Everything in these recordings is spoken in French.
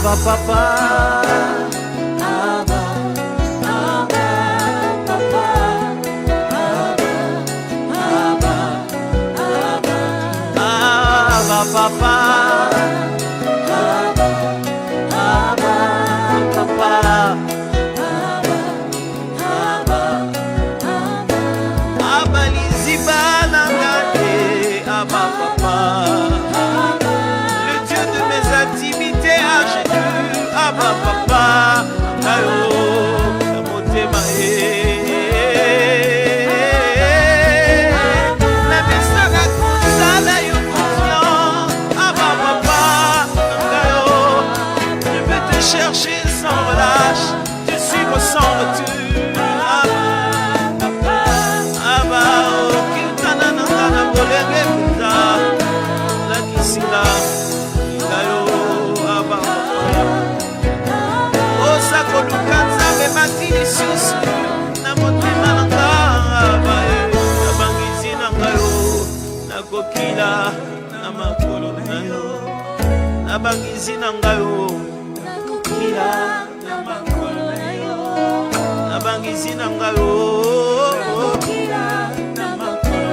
Abba Papa. Papa, Abba, Papa, Abba, Liziba, Nangate, Abba, Papa, le Dieu de mes activités, Jésus, Abba, Papa, Ayo, Motema, chercher sans relâche, te suivre sans retour. Abba, oh, Kiltana, Nangana, Bolege, Puta, la Kisila, Gayo, Abba, oh, Sako, Lukanza, Bematini, Susu, Namote, Mananga, Abba, Nabangizi, Nangayo, Nakokila, Namakolo, Nayo, Nabangizi, Nangayo.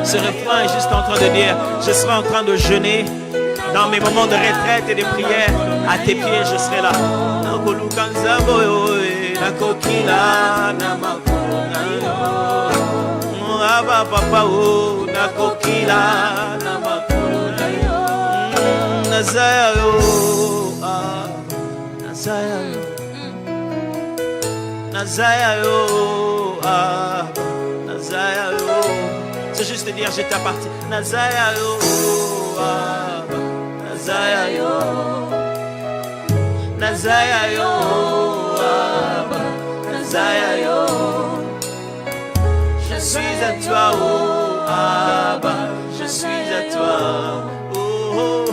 Ce refrain est juste en train de dire, je serai en train de jeûner dans mes moments de retraite et de prière. À tes pieds, je serai là. C'est juste te dire je t'appartiens. Nazaya yo, Nazaya yo, Nazaya yo, Nazaya yo. Je suis à toi, oh Abba, je suis à toi, oh,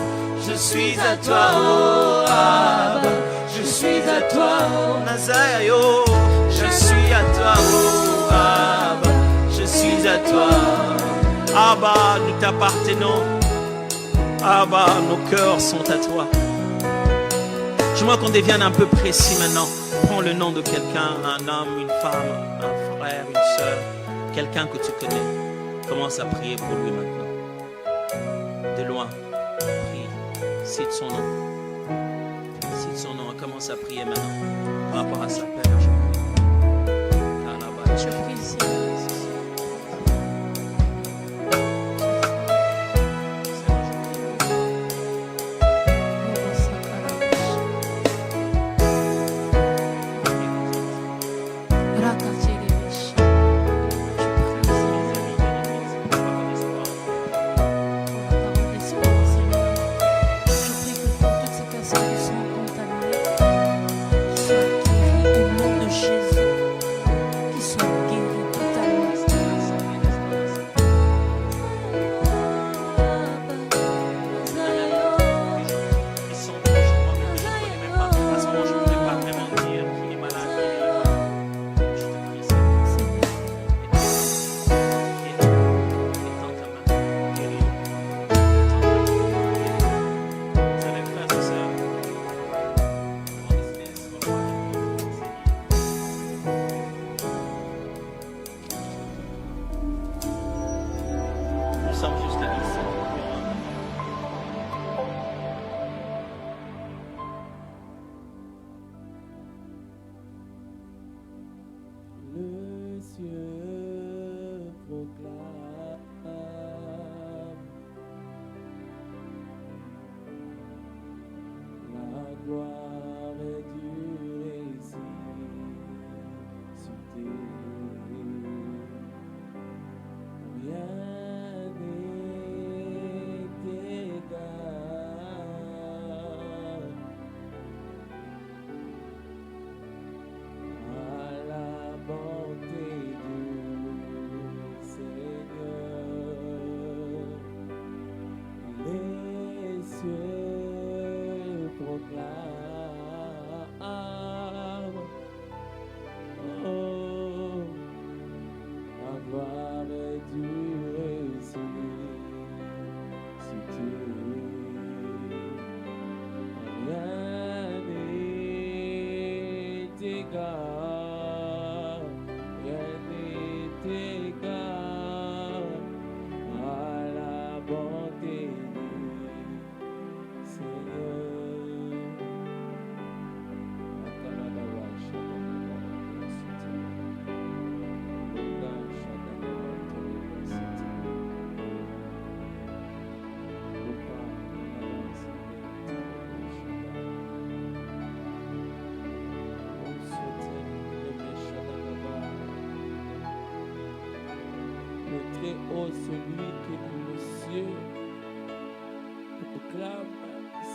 je suis à toi, oh Abba, je suis à toi, Nazaya yo, je suis à toi, oh Abba, je suis à toi. Abba, nous t'appartenons. Abba, nos cœurs sont à toi. J'aimerais qu'on devienne un peu précis maintenant. Prends le nom de quelqu'un, un homme, une femme, un frère, une soeur, quelqu'un que tu connais. Commence à prier pour lui maintenant. De loin, prie. Cite son nom. Cite son nom et commence à prier maintenant. Par rapport à sa père, je prie. Je prie ici. Proclame égal, rien n'est égal à la bonté du Seigneur. Le Très-Haut, celui qui est dans le ciel, proclame,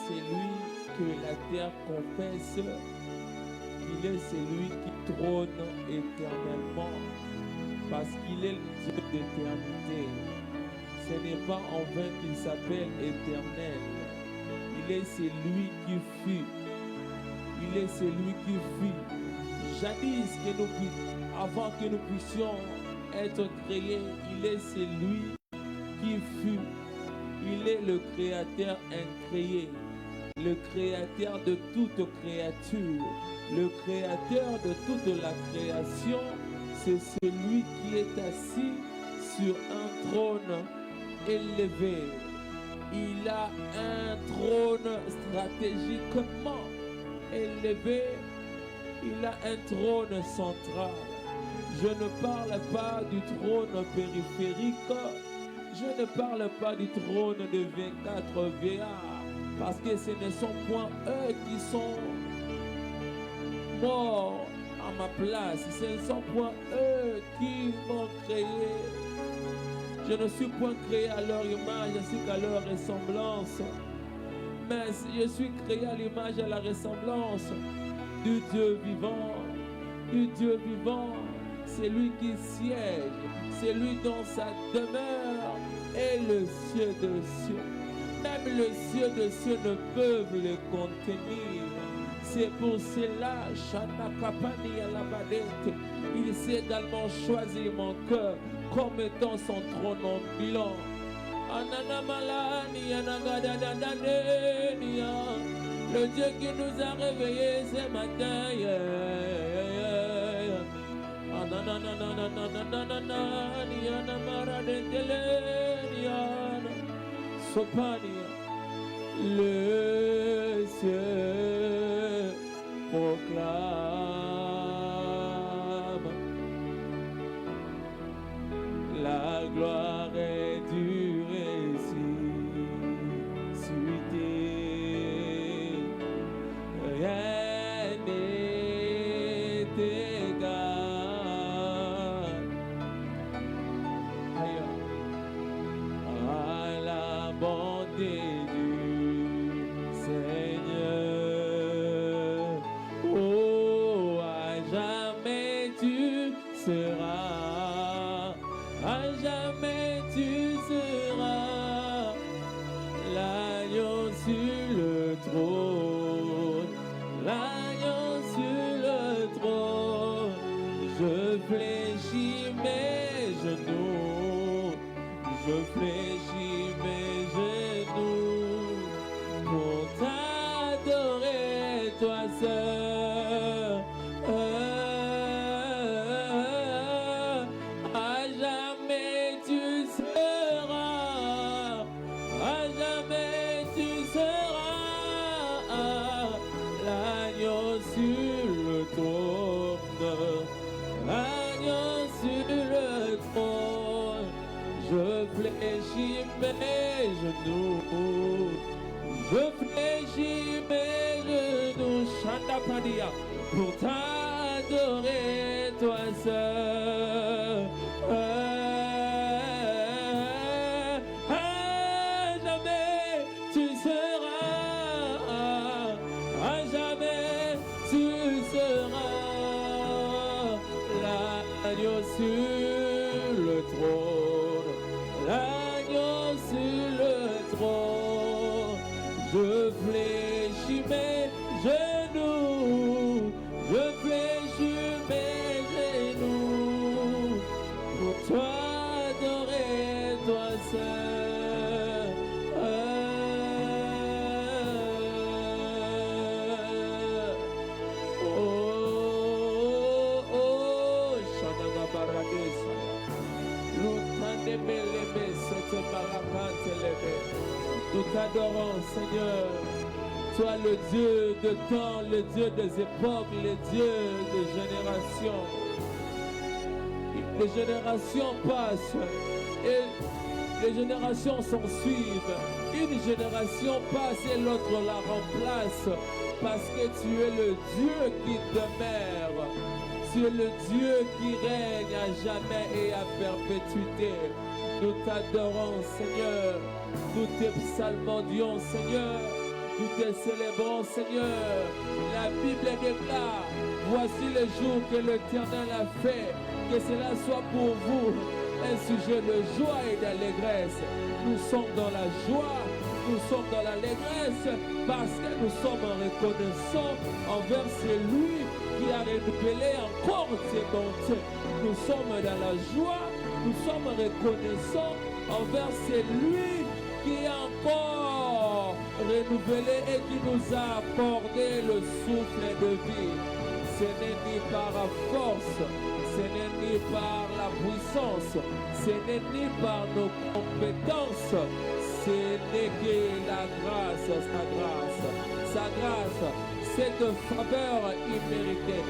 c'est lui que la terre confesse, qu'il est celui qui trône éternellement, parce qu'il est le Dieu d'éternité. Ce n'est pas en vain qu'il s'appelle éternel. Il est celui qui fut. Il est celui qui fut. Jadis, avant que nous puissions être créés, il est celui qui fut. Il est le créateur incréé, le créateur de toute créature, le créateur de toute la création. C'est celui qui est assis sur un trône élevé. Il a un trône stratégiquement élevé. Il a un trône central. Je ne parle pas du trône périphérique. Je ne parle pas du trône de 24 VA. Parce que ce ne sont point eux qui sont morts à ma place. Ce ne sont point eux qui m'ont créé. Je ne suis point créé à leur image ainsi qu'à leur ressemblance. Mais je suis créé à l'image et à la ressemblance du Dieu vivant. Du Dieu vivant. C'est lui qui siège. C'est lui dont sa demeure est le ciel de cieux. Même le ciel de cieux ne peuvent le contenir. C'est pour cela, Shanakapani Alabadete, il s'est également choisi mon cœur comme étant son trône ambulant. Ananamalani, Anagadadadadania, le Dieu qui nous a réveillés ce matin. Ananananananananani, Anamaradeteleniana, Sopania, le ciel proclame la gloire est du ressuscité. Rien n'est égal à la bonté du Seigneur. Oh, à jamais tu seras, à jamais tu seras l'agneau sur le trône, l'agneau sur le trône. Je fléchis mes genoux, je fléchis mes genoux pour t'adorer, toi seul. À jamais tu seras, à jamais tu seras l'agneau sur le trône, l'agneau sur le trône. Je fléchis mes genoux, je fléchis mes genoux, Chandapadia, pour t'adorer, toi seul. À jamais tu seras, à jamais tu seras l'agneau sur le trône, l'agneau sur le trône. Je fléchis mes genoux, je fléchis mes genoux pour toi adorer, toi seul. Oh, Seigneur. Toi le Dieu de temps, le Dieu des époques, le Dieu des générations. Les générations passent et les générations s'en suivent. Une génération passe et l'autre la remplace parce que tu es le Dieu qui demeure. Tu es le Dieu qui règne à jamais et à perpétuité. Nous t'adorons, Seigneur. Nous te psalmodions, Seigneur. Nous te célébrons, Seigneur. La Bible déclare, voici le jour que l'Éternel a fait. Que cela soit pour vous un sujet de joie et d'allégresse. Nous sommes dans la joie, nous sommes dans l'allégresse parce que nous sommes reconnaissants envers celui qui a renouvelé encore ses bontés. Nous sommes dans la joie, nous sommes reconnaissants envers celui qui a encore renouvelé et qui nous a accordé le souffle de vie. Ce n'est ni par la force, ce n'est ni par la puissance, ce n'est ni par nos compétences, ce n'est que la grâce, sa grâce, cette faveur imméritée,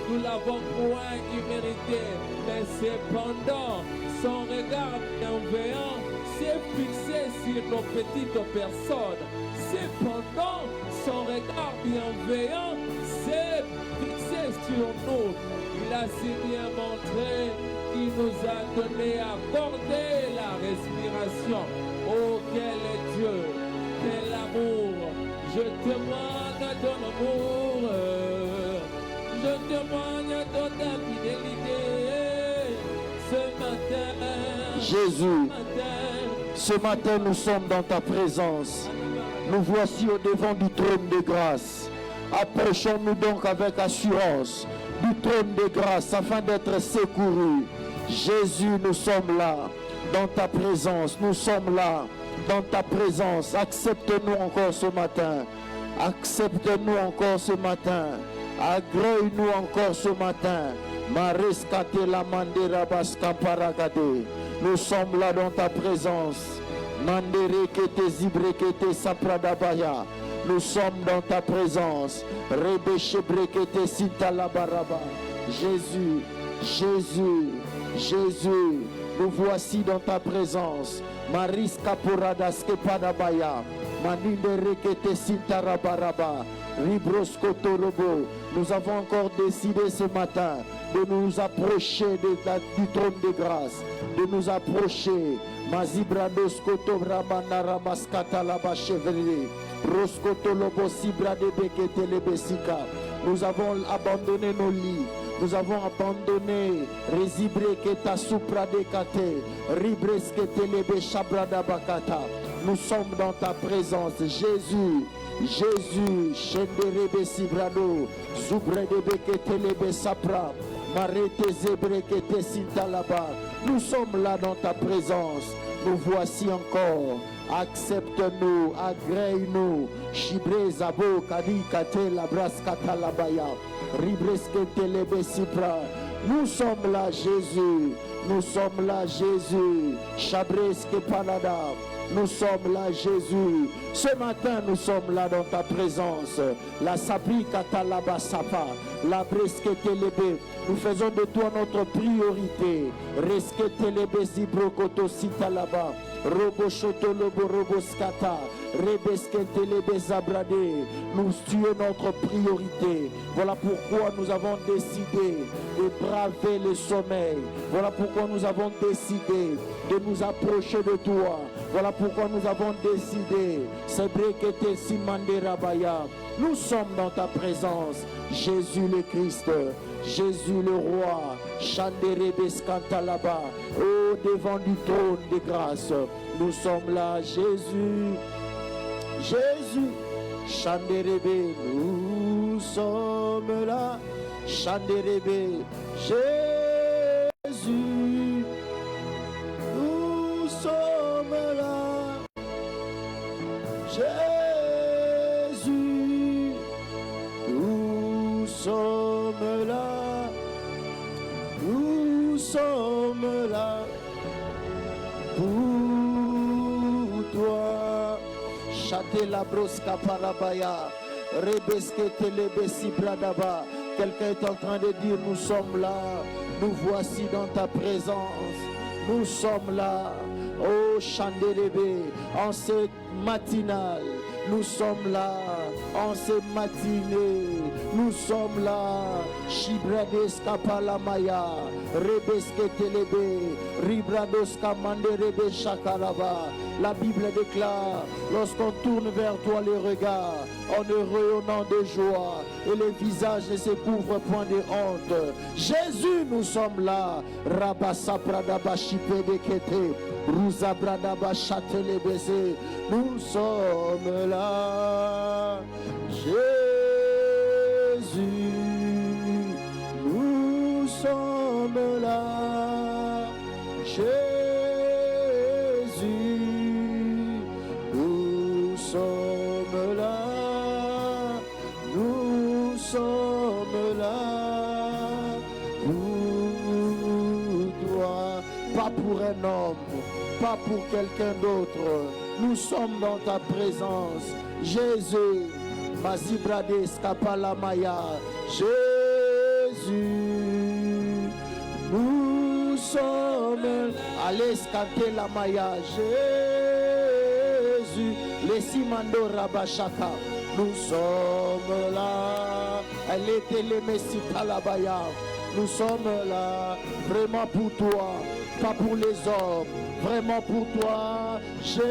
nous l'avons point imméritée, mais cependant, son regard bienveillant s'est fixé sur nos petites personnes. Cependant, son regard bienveillant s'est fixé sur nous. Il a si bien montré qu'il nous a donné, accordé la respiration. Oh, quel est Dieu, quel amour. Je témoigne ton amour, je témoigne de ta fidélité. Ce matin, Jésus, ce matin nous sommes dans ta présence. Nous voici au devant du trône de grâce. Approchons-nous donc avec assurance du trône de grâce afin d'être secourus. Jésus, nous sommes là dans ta présence. Nous sommes là dans ta présence. Accepte-nous encore ce matin. Accepte-nous encore ce matin. Agrée-nous encore ce matin. Mareskate la mandera baskaparagade. Nous sommes là dans ta présence. Mandere kete zibre kete sapradabaya. Nous sommes dans ta présence. Rebeshe brekete sintalabaraba. Jésus, Jésus, Jésus, nous voici dans ta présence. Mariska poradaske padabaya. Manindere kete sintarabaraba. Ribroskotorobo. Nous avons encore décidé ce matin de nous approcher du trône de grâce, de nous approcher. Mazibradoskoto ramana ramaskata laba chevrier. Roskoto lobo sibra de bekete lebesika. Nous avons abandonné nos lits. Nous avons abandonné Résibre keta supra de kate. Ribreskete lebe shabrada bakata. Nous sommes dans ta présence, Jésus. Jésus, Shenderebe Sibrado, Zubre de Bekete Lebe Sapra, Marete Zebrekete Sintalaba. Nous sommes là dans ta présence. Nous voici encore. Accepte-nous, agrée-nous. Chibre Zabo Kadi Kate Labras Katalabaya, Ribreskete Lebe Sipra. Nous sommes là, Jésus. Nous sommes là, Jésus. Chabreske Panada. Nous sommes là, Jésus. Ce matin, nous sommes là dans ta présence. La sapri katalaba sapa, la breskete lebe. Nous faisons de toi notre priorité. Reskete lebe zibrokoto sitalaba. Robo shoto lobo robo skata. Rebeskete lebe zabrade. Tu es notre priorité. Voilà pourquoi nous avons décidé de braver le sommeil. Voilà pourquoi nous avons décidé de nous approcher de toi. Voilà pourquoi nous avons décidé. Nous sommes dans ta présence. Jésus le Christ, Jésus le roi. Au devant du trône de grâce. Nous sommes là, Jésus. Jésus. Chanderebe, nous sommes là. Chanderebe, Jésus. Nous sommes là. Jésus. Nous sommes là. Nous sommes là. Pour chate la broska parabaya. Rebeske telebesi bradaba. Quelqu'un est en train de dire, nous sommes là, nous voici dans ta présence. Nous sommes là, oh Chandelebe, en cette matinale. Nous sommes là, en cette matinée. Nous sommes là, Shibrades Kapalamaya, Rebeske Telebe, Ribrados Kamande Rebe Shakaraba. La Bible déclare, lorsqu'on tourne vers toi les regards, on est rayonnant de joie et les visages ne se couvrent point de honte. Jésus, nous sommes là. Rabasa Pradaba Shipe de Kete, Ruza Pradaba Chatele Bese. Nous sommes là. Jésus, nous sommes là. Jésus, nous sommes là. Nous sommes là pour toi, pas pour un homme, pas pour quelqu'un d'autre. Nous sommes dans ta présence, Jésus. Mazibrade Skapalamaya, Jésus. Nous sommes, allez scanter la Maya, Jésus. Les Simando Rabashaka. Nous sommes là. Elle était le Messie Talabaya. Nous sommes là vraiment pour toi, pas pour les hommes, vraiment pour toi, Jésus.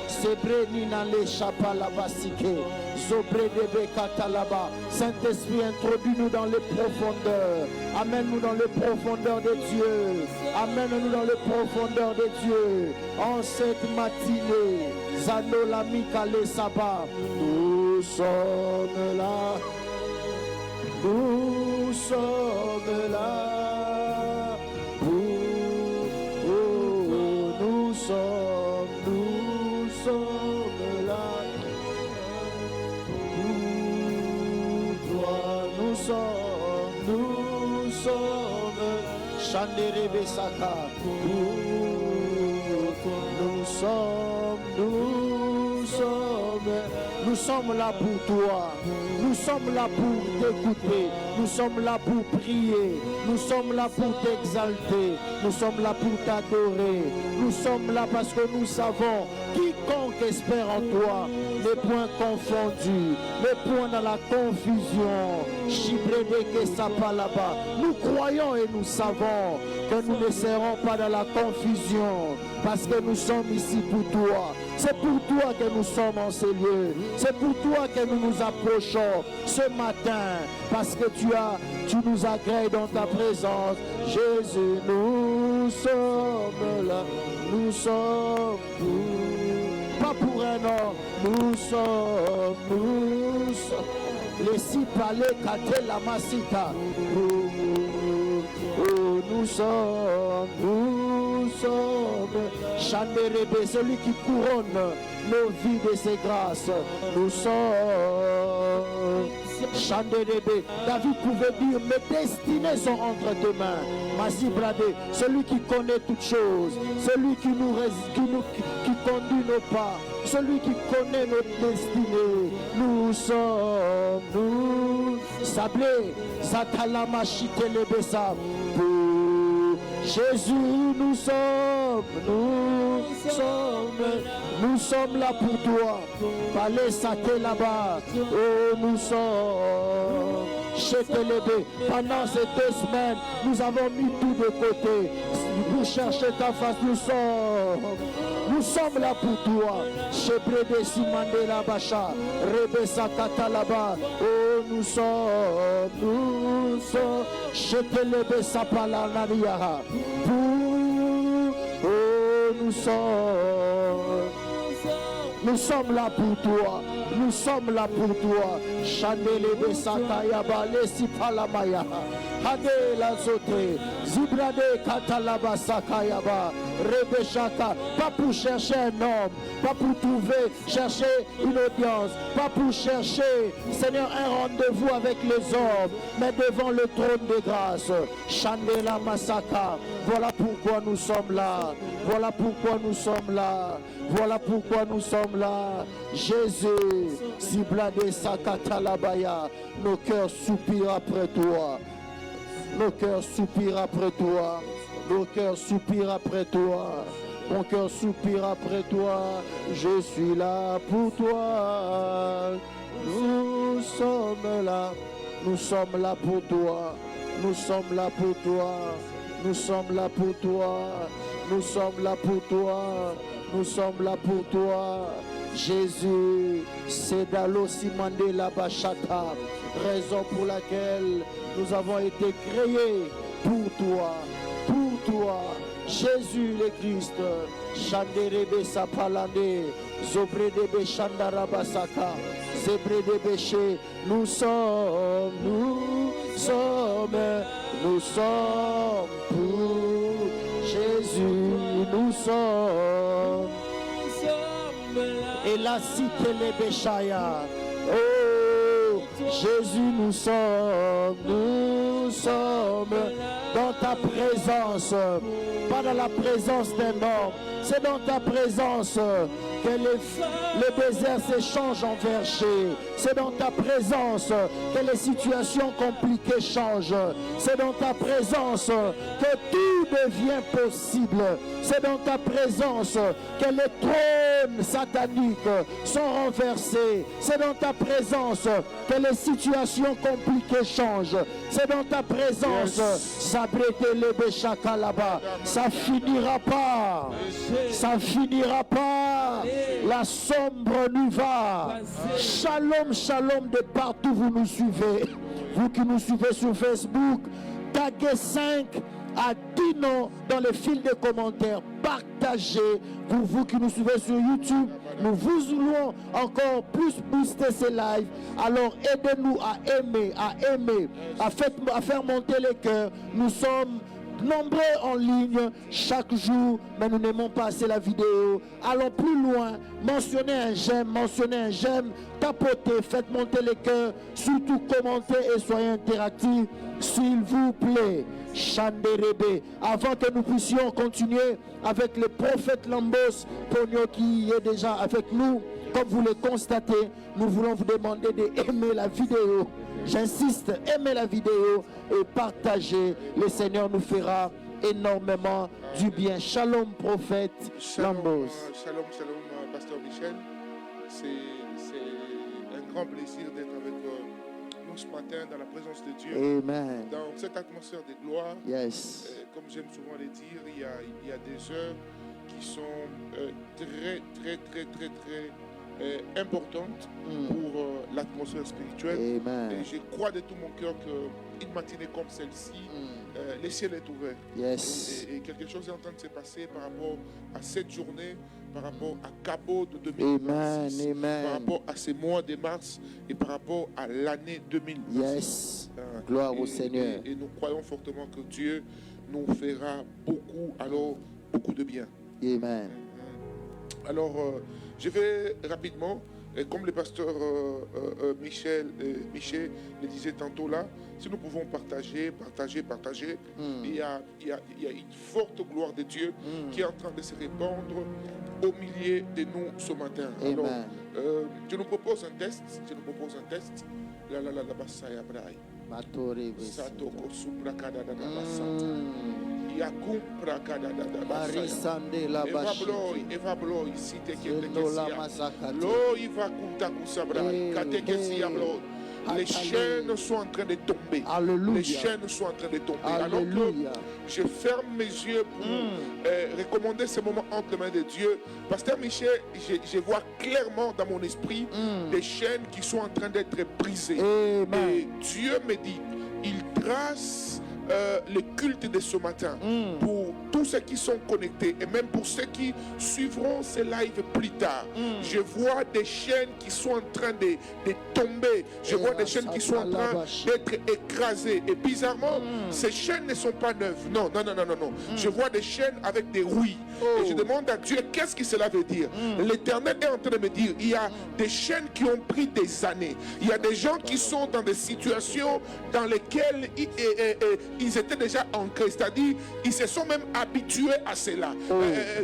Sebre nina le chapalaba sike, zobre de bekatalaba. Saint-Esprit, introduis-nous dans les profondeurs. Amène-nous dans les profondeurs de Dieu. Amène-nous dans les profondeurs de Dieu. En cette matinée, Zanola Mikale Saba, nous sommes là. Nous sommes là. Nous sommes là. Pour toi, nous sommes. Chandere Besaka. Nous sommes là pour toi. Nous sommes là pour t'écouter. Nous sommes là pour prier. Nous sommes là pour t'exalter. Nous sommes là pour t'adorer. Nous sommes là parce que nous savons quiconque espère en toi n'est point confondu, n'est point dans la confusion. Chibredeke Sapalaba. Nous croyons et nous savons que nous ne serons pas dans la confusion parce que nous sommes ici pour toi. C'est pour toi que nous sommes en ces lieux. C'est pour toi que nous nous approchons ce matin parce que tu nous agrées dans ta présence. Jésus, nous sommes là. Nous sommes pas pour un homme. Nous sommes. Les six palais kate la masita. Nous sommes Chanderebe, celui qui couronne nos vies de ses grâces. Nous sommes Chanderebe. David pouvait dire, mes destinées sont entre tes mains. Mazibradé, celui qui connaît toutes choses, celui qui conduit nos pas, celui qui connaît notre destinée. Nous sommes, nous, Sablé, Zatalama Chitelebesa. Jésus, nous sommes là pour toi. Palais Saté là-bas. Oh, nous sommes chez Télébé. Pendant ces 2 semaines, nous avons mis tout de côté pour chercher ta face. Nous sommes là pour toi. Chez Brédé Simandé la Bacha, Rebessa Katalaba. Oh, nous sommes chez Télébé Sapala Nariyaha. Oh, nous sommes là pour toi. Nous sommes là pour toi. Chandele Besakayaba, Lesipalamaya. Hade la zote, Zibrade Katalaba Sakayaba, Rebeshaka. Pas pour chercher un homme, pas pour chercher une audience, pas pour chercher, Seigneur, un rendez-vous avec les hommes, mais devant le trône de grâce. Chandela Masaka. Voilà pourquoi nous sommes là. Voilà pourquoi nous sommes là. Voilà pourquoi nous sommes là. Jésus, Siblade Sakatalabaya, nos cœurs soupirent après toi. Nos cœurs soupirent après toi. Nos cœurs soupirent après toi. Mon cœur soupire après toi. Je suis là pour toi. Nous sommes là. Nous sommes là pour toi. Nous sommes là pour toi. Nous sommes là pour toi. Nous sommes là pour toi. Nous sommes là pour toi. Jésus, c'est Dalo Simande la Bachata. Raison pour laquelle nous avons été créés pour toi. Pour toi. Jésus le Christ. Chanderebe Sapalande. Zobredebe Chandarabasaka. Zebredebe Che. Nous sommes pour Jésus. Nous sommes. Et la cité les Béchaya. Oh, Jésus, nous sommes dans ta présence, pas dans la présence d'un homme, c'est dans ta présence que le désert s'échange en verger. C'est dans ta présence que les situations compliquées changent. C'est dans ta présence que tout devient possible. C'est dans ta présence que les trônes sataniques sont renversés. C'est dans ta présence que les situations compliquées changent. C'est dans ta présence, Sabrete Lebeshaka là-bas. Ça finira pas. Ça finira pas. La sombre nuit va. Shalom, shalom de partout vous nous suivez. Vous qui nous suivez sur Facebook, taguez 5 à 10 noms dans le fil de commentaires. Partagez. Pour vous qui nous suivez sur YouTube, nous vous voulons encore plus booster ces lives. Alors aidez-nous à aimer, à faire monter les cœurs. Nous sommes nombreux en ligne chaque jour, mais nous n'aimons pas assez la vidéo. Allons plus loin, mentionnez un j'aime, tapotez, faites monter les cœurs, surtout commentez et soyez interactifs, s'il vous plaît. Chanderebe, avant que nous puissions continuer avec le prophète Lambos Pogno qui est déjà avec nous, comme vous le constatez, nous voulons vous demander d'aimer la vidéo. J'insiste, aimez la vidéo et partagez. Le Seigneur nous fera énormément du bien. Shalom, prophète Lambos. Shalom, pasteur Michel. C'est un grand plaisir d'être avec nous ce matin dans la présence de Dieu. Amen. Dans cette atmosphère de gloire. Yes. Comme j'aime souvent le dire, il y a des heures qui sont très importante pour l'atmosphère spirituelle. Amen. Et je crois de tout mon cœur qu'une matinée comme celle-ci, le ciel est ouvert. Yes. Et quelque chose est en train de se passer par rapport à cette journée, par rapport à Cabo de 2026, Amen. par rapport à ce mois de mars et par rapport à l'année 2026. Yes. Gloire au Seigneur. Et nous croyons fortement que Dieu nous fera beaucoup de bien. Amen. Alors, je vais rapidement, comme le pasteur Michel le disait tantôt là, si nous pouvons partager. Il y a une forte gloire de Dieu qui est en train de se répandre au milieu de nous ce matin. Amen. Alors, je nous propose un test. La basaya braille. Satoko suprakada da basata. Yakum prakada da basaya. Eva bloy si te Lo iva kunta kusabrai. Katekesi ablo. Les chaînes sont en train de tomber. Alléluia. Les chaînes sont en train de tomber. Alléluia. Alors que je ferme mes yeux pour recommander ce moment entre les mains de Dieu. Pasteur Michel, je vois clairement dans mon esprit des chaînes qui sont en train d'être brisées. Amen. Et Dieu me dit, il trace le culte de ce matin pour tous ceux qui sont connectés et même pour ceux qui suivront ces lives plus tard. Je vois des chaînes qui sont en train de tomber. Je vois des chaînes qui sont en train d'être écrasées. Et bizarrement, ces chaînes ne sont pas neuves. Non. Je vois des chaînes avec des rouilles. Et je demande à Dieu, qu'est-ce que cela veut dire? L'Éternel est en train de me dire, il y a des chaînes qui ont pris des années. Il y a des gens qui sont dans des situations dans lesquelles ils étaient déjà ancrés. C'est-à-dire, ils se sont même habitués à cela.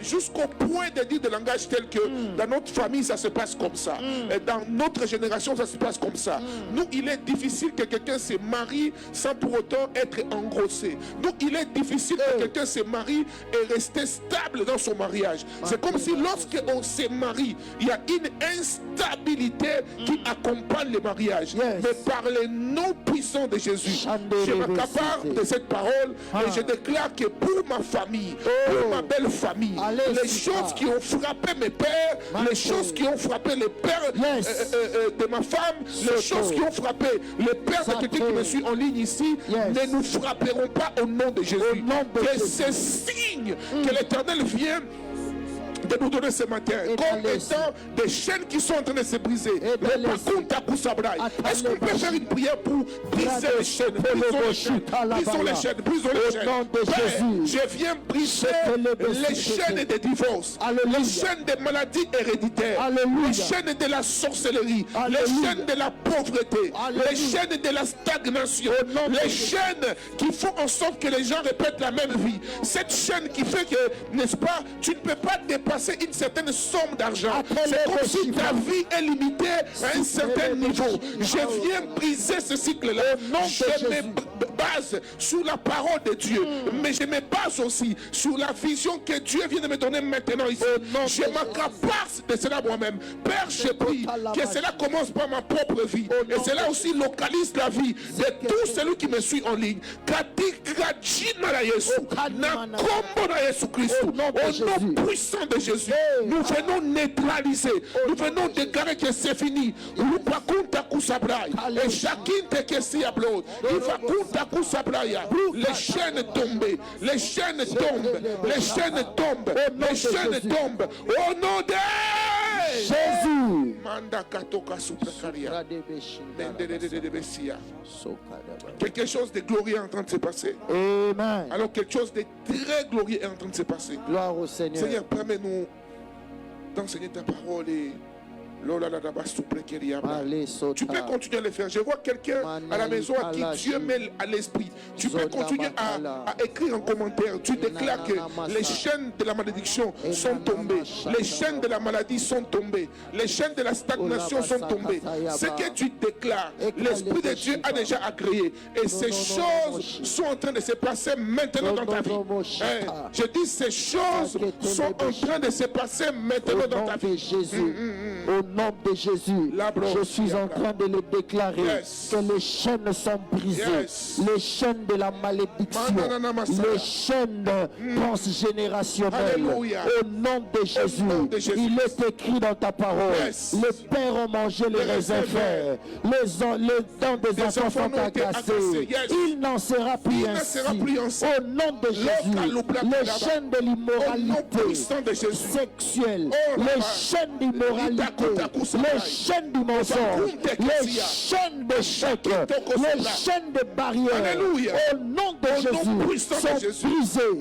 Jusqu'au point de dire des langages tels que dans notre famille, ça se passe comme ça. Dans notre génération, ça se passe comme ça. Nous, il est difficile que quelqu'un se marie sans pour autant être engrossé. Donc, il est difficile que quelqu'un se marie et rester stable dans son mariage. C'est comme si lorsqu'on se marie, il y a une instabilité qui accompagne le mariage. Mais par les noms puissants de Jésus, je m'accapare de cette parole et je déclare que pour ma famille, pour ma belle famille, les choses qui ont frappé mes pères, les choses qui ont frappé les pères de ma femme, les choses qui ont frappé les pères de quelqu'un qui me suit en ligne ici, ne nous frapperont pas au nom de Jésus. Que ces signes que l'Éternel vient de nous donner ce matin, comme étant des chaînes qui sont en train de se briser. Est-ce qu'on peut faire une prière pour briser les chaînes? Brisons les chaînes, brisons les chaînes. Père, je viens briser les chaînes des divorces, les chaînes des maladies héréditaires, les chaînes de la sorcellerie, les chaînes de la pauvreté, les chaînes de la stagnation, les chaînes qui font en sorte que les gens répètent la même vie. Cette chaîne qui fait que, n'est-ce pas, tu ne peux pas dépasser une certaine somme d'argent. C'est comme si ta vie est limitée à un certain niveau. Je viens briser ce cycle-là. Je me base sur la parole de Dieu, mais je me base aussi sur la vision que Dieu vient de me donner maintenant ici. Je m'accapare de cela moi-même. Père, je prie que cela commence par ma propre vie et cela aussi localise la vie de tout celui qui me suit en ligne. Au nom puissant de Jésus, nous venons neutraliser, nous venons déclarer que c'est fini. Et chacun te questionne à l'autre. Les chaînes tombent, les chaînes tombent, les chaînes tombent, les chaînes tombent. Au nom de Jésus. Quelque chose de glorieux est en train de se passer. Amen. Alors quelque chose de très glorieux est en train de se passer. Gloire au Seigneur. Seigneur, permets-nous d'enseigner ta parole et tu peux continuer à le faire. Je vois quelqu'un à la maison à qui Dieu met à l'esprit. Tu peux continuer à écrire en commentaire. Tu déclares que les chaînes de la malédiction sont tombées. Les chaînes de la maladie sont tombées. Les chaînes de la stagnation sont tombées. Ce que tu déclares, l'Esprit de Dieu a déjà agréé. Et ces choses sont en train de se passer maintenant dans ta vie. Je dis ces choses sont en train de se passer maintenant dans ta vie. Au nom de Jésus, je suis en train de le déclarer que les chaînes sont brisées, les chaînes de la malédiction, les chaînes transgénérationnelles. Au nom de Jésus, il est écrit dans ta parole, les pères ont mangé les raisins verts, les dents des enfants sont agacées. Il n'en sera plus ainsi. Au nom de Jésus, les chaînes de l'immoralité sexuelle, les chaînes d'immoralité, les chaînes du mensonge, les chaînes d'échec, les chaînes de barrières, au nom de Jésus, sont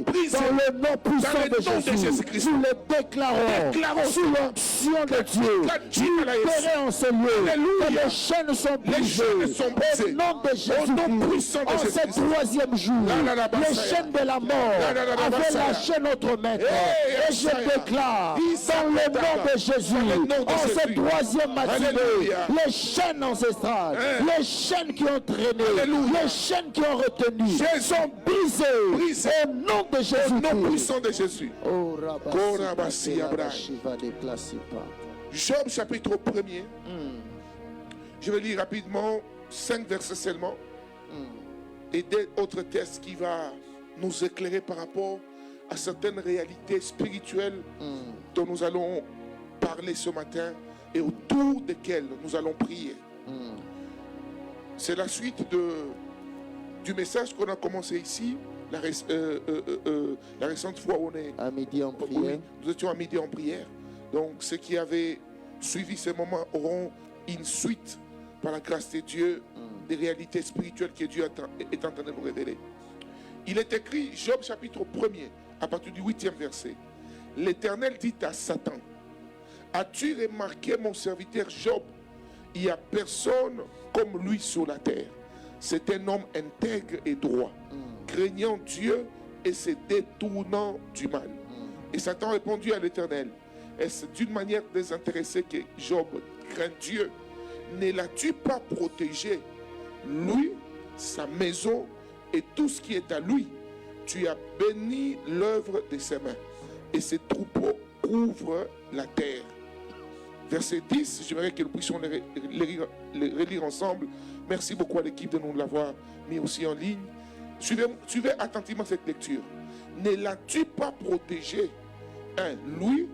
brisées dans le nom puissant de Jésus. Nous les déclarons sous l'onction de Dieu. Libérés en ce lieu, que les chaînes sont brisées. Au nom de Jésus, en ce troisième jour, les chaînes de la mort avaient lâché notre maître. Et je déclare, dans le nom de Jésus, en ce troisième matinée, les chaînes ancestrales, les chaînes qui ont traîné, les chaînes qui ont retenu, sont brisées au nom de Jésus. Au nom puissant de Jésus. Job chapitre 1er. Je vais lire rapidement 5 versets seulement. Et d'autres textes qui vont nous éclairer par rapport à certaines réalités spirituelles dont nous allons parler ce matin et autour desquelles nous allons prier. C'est la suite du message qu'on a commencé ici, la récente fois où on est à midi en prière. Oui, nous étions à midi en prière. Donc ceux qui avaient suivi ces moments auront une suite par la grâce de Dieu des réalités spirituelles que Dieu est en train de nous révéler. Il est écrit, Job chapitre 1er, à partir du 8e verset. l'Éternel dit à Satan, as-tu remarqué mon serviteur Job? Il n'y a personne comme lui sur la terre. C'est un homme intègre et droit, craignant Dieu et se détournant du mal. Et Satan répondit à l'Éternel, est-ce d'une manière désintéressée que Job craint Dieu? Ne l'as-tu pas protégé, lui, sa maison et tout ce qui est à lui? Tu as béni l'œuvre de ses mains, et ses troupeaux couvrent la terre. Verset 10, j'aimerais que nous puissions les relire ensemble. Merci beaucoup à l'équipe de nous l'avoir mis aussi en ligne. Suivez attentivement cette lecture. Ne l'as-tu pas protégé, lui,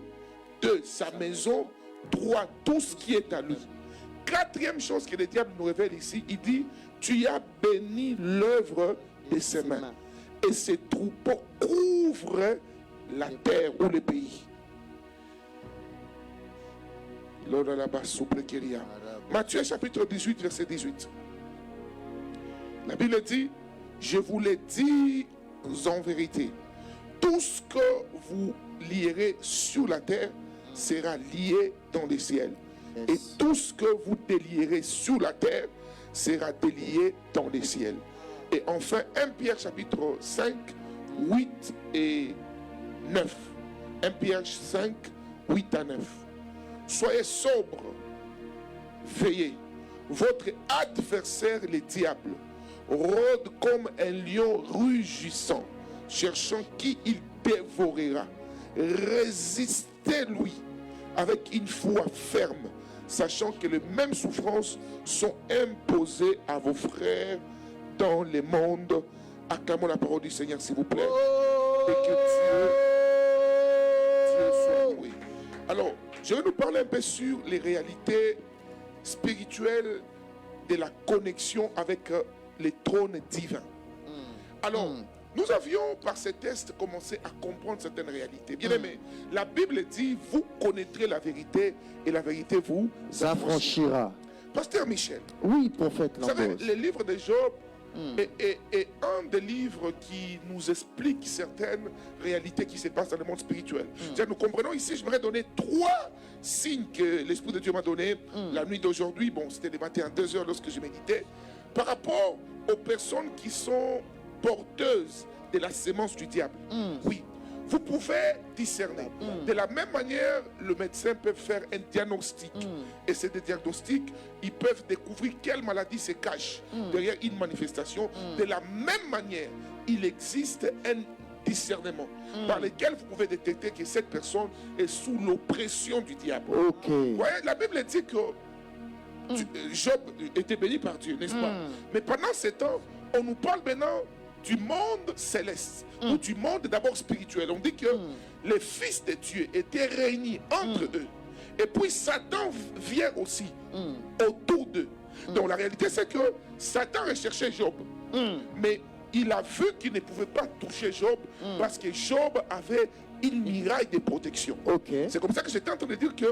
de sa maison, droit, tout ce qui est à lui? Quatrième chose que le diable nous révèle ici, il dit, tu as béni l'œuvre de ses mains, et ses troupeaux couvrent la terre ou le pays. Matthieu chapitre 18, verset 18. La Bible dit, je vous le dis en vérité, tout ce que vous lierez sur la terre sera lié dans les ciels. Et tout ce que vous délierez sur la terre sera délié dans les ciels. Et enfin, 1 Pierre chapitre 5, 8 et 9. 1 Pierre 5, 8 à 9. Soyez sobres, veillez. Votre adversaire, le diable, rôde comme un lion rugissant, cherchant qui il dévorera. Résistez-lui avec une foi ferme, sachant que les mêmes souffrances sont imposées à vos frères dans le monde. Acclamons la parole du Seigneur, s'il vous plaît. Et que Dieu soit loué. Alors, je vais nous parler un peu sur les réalités spirituelles de la connexion avec les trônes divins. Alors, nous avions par ces tests commencé à comprendre certaines réalités. Bien aimé, la Bible dit, vous connaîtrez la vérité et la vérité vous affranchira. Pasteur Michel. Oui, prophète Lambos. Vous savez, le livre de Job est un des livres qui nous explique certaines réalités qui se passent dans le monde spirituel. Nous comprenons ici, je voudrais donner 3 signes que l'Esprit de Dieu m'a donné la nuit d'aujourd'hui. Bon, c'était le matin à 2h lorsque je méditais. Par rapport aux personnes qui sont porteuses de la sémence du diable. Oui, vous pouvez discerner. De la même manière, le médecin peut faire un diagnostic. Et ces diagnostics, ils peuvent découvrir quelle maladie se cache derrière une manifestation. De la même manière, il existe un discernement par lequel vous pouvez détecter que cette personne est sous l'oppression du diable. Vous voyez, la Bible dit que Job était béni par Dieu, n'est-ce pas? Mais pendant ce temps, on nous parle maintenant du monde céleste ou du monde d'abord spirituel. On dit que les fils de Dieu étaient réunis entre eux. Et puis Satan vient aussi autour d'eux. Donc la réalité, c'est que Satan recherchait Job. Mais il a vu qu'il ne pouvait pas toucher Job parce que Job avait une muraille de protection. C'est comme ça que j'étais en train de dire que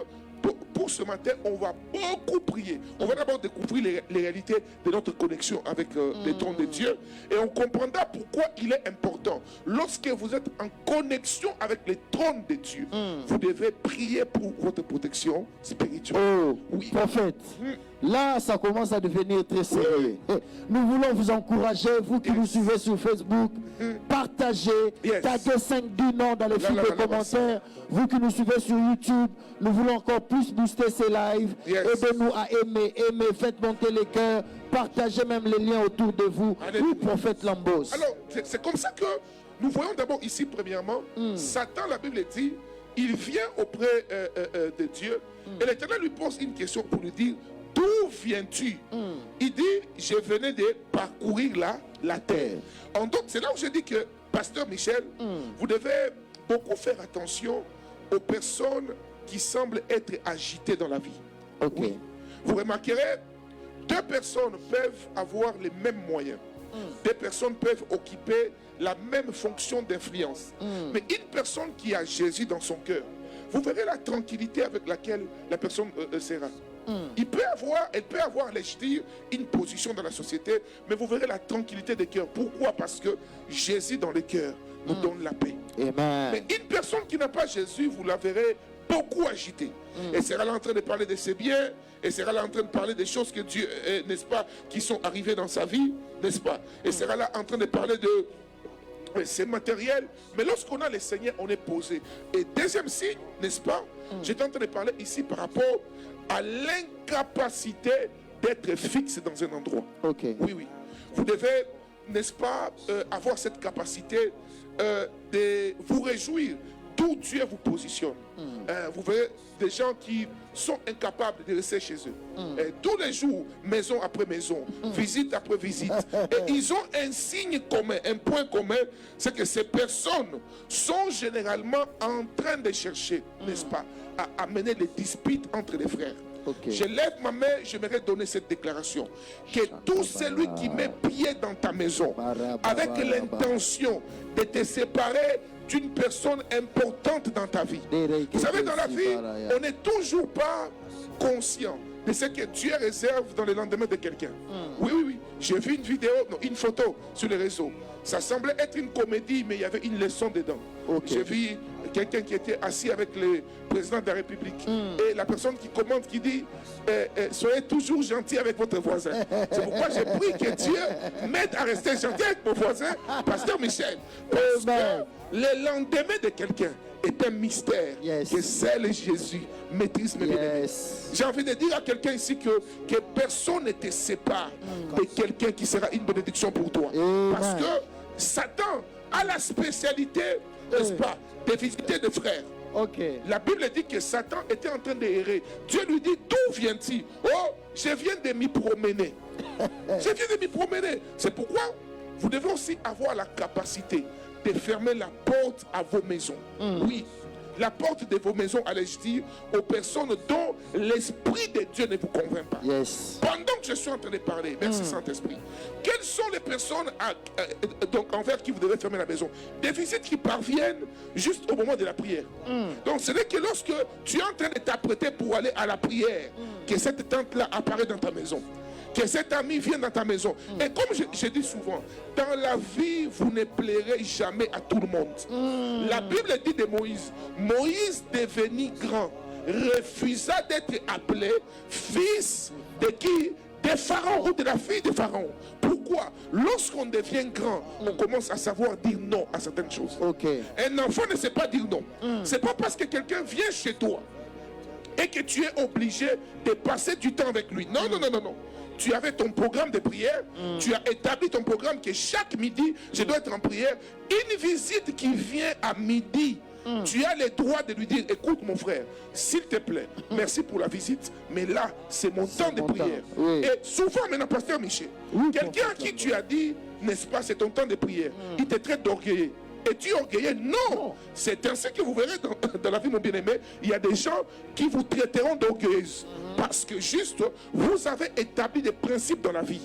pour ce matin, on va beaucoup prier. On va d'abord découvrir les réalités de notre connexion avec les trônes de Dieu. Et on comprendra pourquoi il est important. Lorsque vous êtes en connexion avec les trônes de Dieu, vous devez prier pour votre protection spirituelle. Oui. Prophète, là, ça commence à devenir très sérieux. Nous voulons vous encourager, vous qui nous suivez sur Facebook, partagez, taguez 5 du nom dans les fils de commentaires. Vous qui nous suivez sur YouTube, nous voulons encore plus booster ces lives. Aidez-nous à aimer, faites monter les cœurs, partagez même les liens autour de vous. Oui, prophète Lambos. Alors, c'est comme ça que nous voyons d'abord ici, premièrement, Satan, la Bible dit, il vient auprès de Dieu et l'Éternel lui pose une question pour lui dire, d'où viens-tu? Il dit, je venais de parcourir la terre. Donc, c'est là où je dis que, Pasteur Michel, vous devez beaucoup faire attention aux personnes qui semblent être agitées dans la vie. Oui. Vous remarquerez, 2 personnes peuvent avoir les mêmes moyens. 2 personnes peuvent occuper la même fonction d'influence. Mais une personne qui a Jésus dans son cœur, vous verrez la tranquillité avec laquelle la personne sera. Elle peut avoir légitime une position dans la société, mais vous verrez la tranquillité des cœurs. Pourquoi? Parce que Jésus dans le cœur nous donne la paix. Amen. Mais une personne qui n'a pas Jésus, vous la verrez beaucoup agitée. Elle sera là en train de parler de ses biens, elle sera là en train de parler des choses que Dieu, n'est-ce pas, qui sont arrivées dans sa vie, n'est-ce pas. Elle sera là en train de parler de ses matériels. Mais lorsqu'on a le Seigneur, on est posé. Et deuxième signe, n'est-ce pas, j'étais en train de parler ici par rapport à l'incapacité d'être fixe dans un endroit. Ok. Oui, oui. Vous devez, n'est-ce pas, avoir cette capacité de vous réjouir d'où Dieu vous positionne. Vous verrez des gens qui sont incapables de rester chez eux. Tous les jours, maison après maison, visite après visite. Et ils ont un signe commun, un point commun, c'est que ces personnes sont généralement en train de chercher, n'est-ce pas, à amener des disputes entre les frères. Okay. Je lève ma main, j'aimerais donner cette déclaration. Que tout celui qui met pied dans ta maison avec l'intention de te séparer d'une personne importante dans ta vie. Vous savez, dans la vie, on n'est toujours pas conscient de ce que Dieu réserve dans le lendemain de quelqu'un. Oui, oui, oui. J'ai vu une vidéo, non, une photo sur les réseaux. Ça semblait être une comédie, mais il y avait une leçon dedans. J'ai vu quelqu'un qui était assis avec le président de la République. Et la personne qui commente, qui dit soyez toujours gentil avec votre voisin. C'est pourquoi j'ai pris que Dieu m'aide à rester gentil avec mon voisin, Pasteur Michel. Parce que le lendemain de quelqu'un est un mystère que seul Jésus maîtrise mes bien-aimés. J'ai envie de dire à quelqu'un ici que personne ne te sépare de quelqu'un qui sera une bénédiction pour toi. Parce que Satan a la spécialité, n'est-ce pas, de visiter des frères. La Bible dit que Satan était en train d'errer. Dieu lui dit, d'où viens-tu? Oh, je viens de m'y promener. Je viens de m'y promener. C'est pourquoi vous devez aussi avoir la capacité de fermer la porte à vos maisons. Oui, la porte de vos maisons, allais-je dire, aux personnes dont l'Esprit de Dieu ne vous convainc pas. Pendant que je suis en train de parler, merci Saint-Esprit, quelles sont les personnes donc, envers qui vous devez fermer la maison? Des visites qui parviennent juste au moment de la prière. Donc ce n'est que lorsque tu es en train de t'apprêter pour aller à la prière que cette tente-là apparaît dans ta maison, que cet ami vienne dans ta maison. Et comme je dis souvent, dans la vie, vous ne plairez jamais à tout le monde. La Bible dit de Moïse, Moïse devenu grand, refusa d'être appelé fils de qui? De Pharaon ou de la fille de Pharaon. Pourquoi? Lorsqu'on devient grand, on commence à savoir dire non à certaines choses. Un enfant ne sait pas dire non. C'est pas parce que quelqu'un vient chez toi et que tu es obligé de passer du temps avec lui. Non, non, non, non, non. Tu avais ton programme de prière, tu as établi ton programme que chaque midi, je dois être en prière. Une visite qui vient à midi, tu as le droit de lui dire, écoute mon frère, s'il te plaît, merci pour la visite, mais là, c'est mon temps de prière. Et souvent, maintenant, Pasteur Michel, quelqu'un à qui tu as dit, n'est-ce pas, c'est ton temps de prière, il te traite d'orgueilleux. Es-tu orgueilleux? Non. C'est ainsi que vous verrez dans la vie, mon bien-aimé, il y a des gens qui vous traiteront d'orgueilleuse. Parce que juste, vous avez établi des principes dans la vie.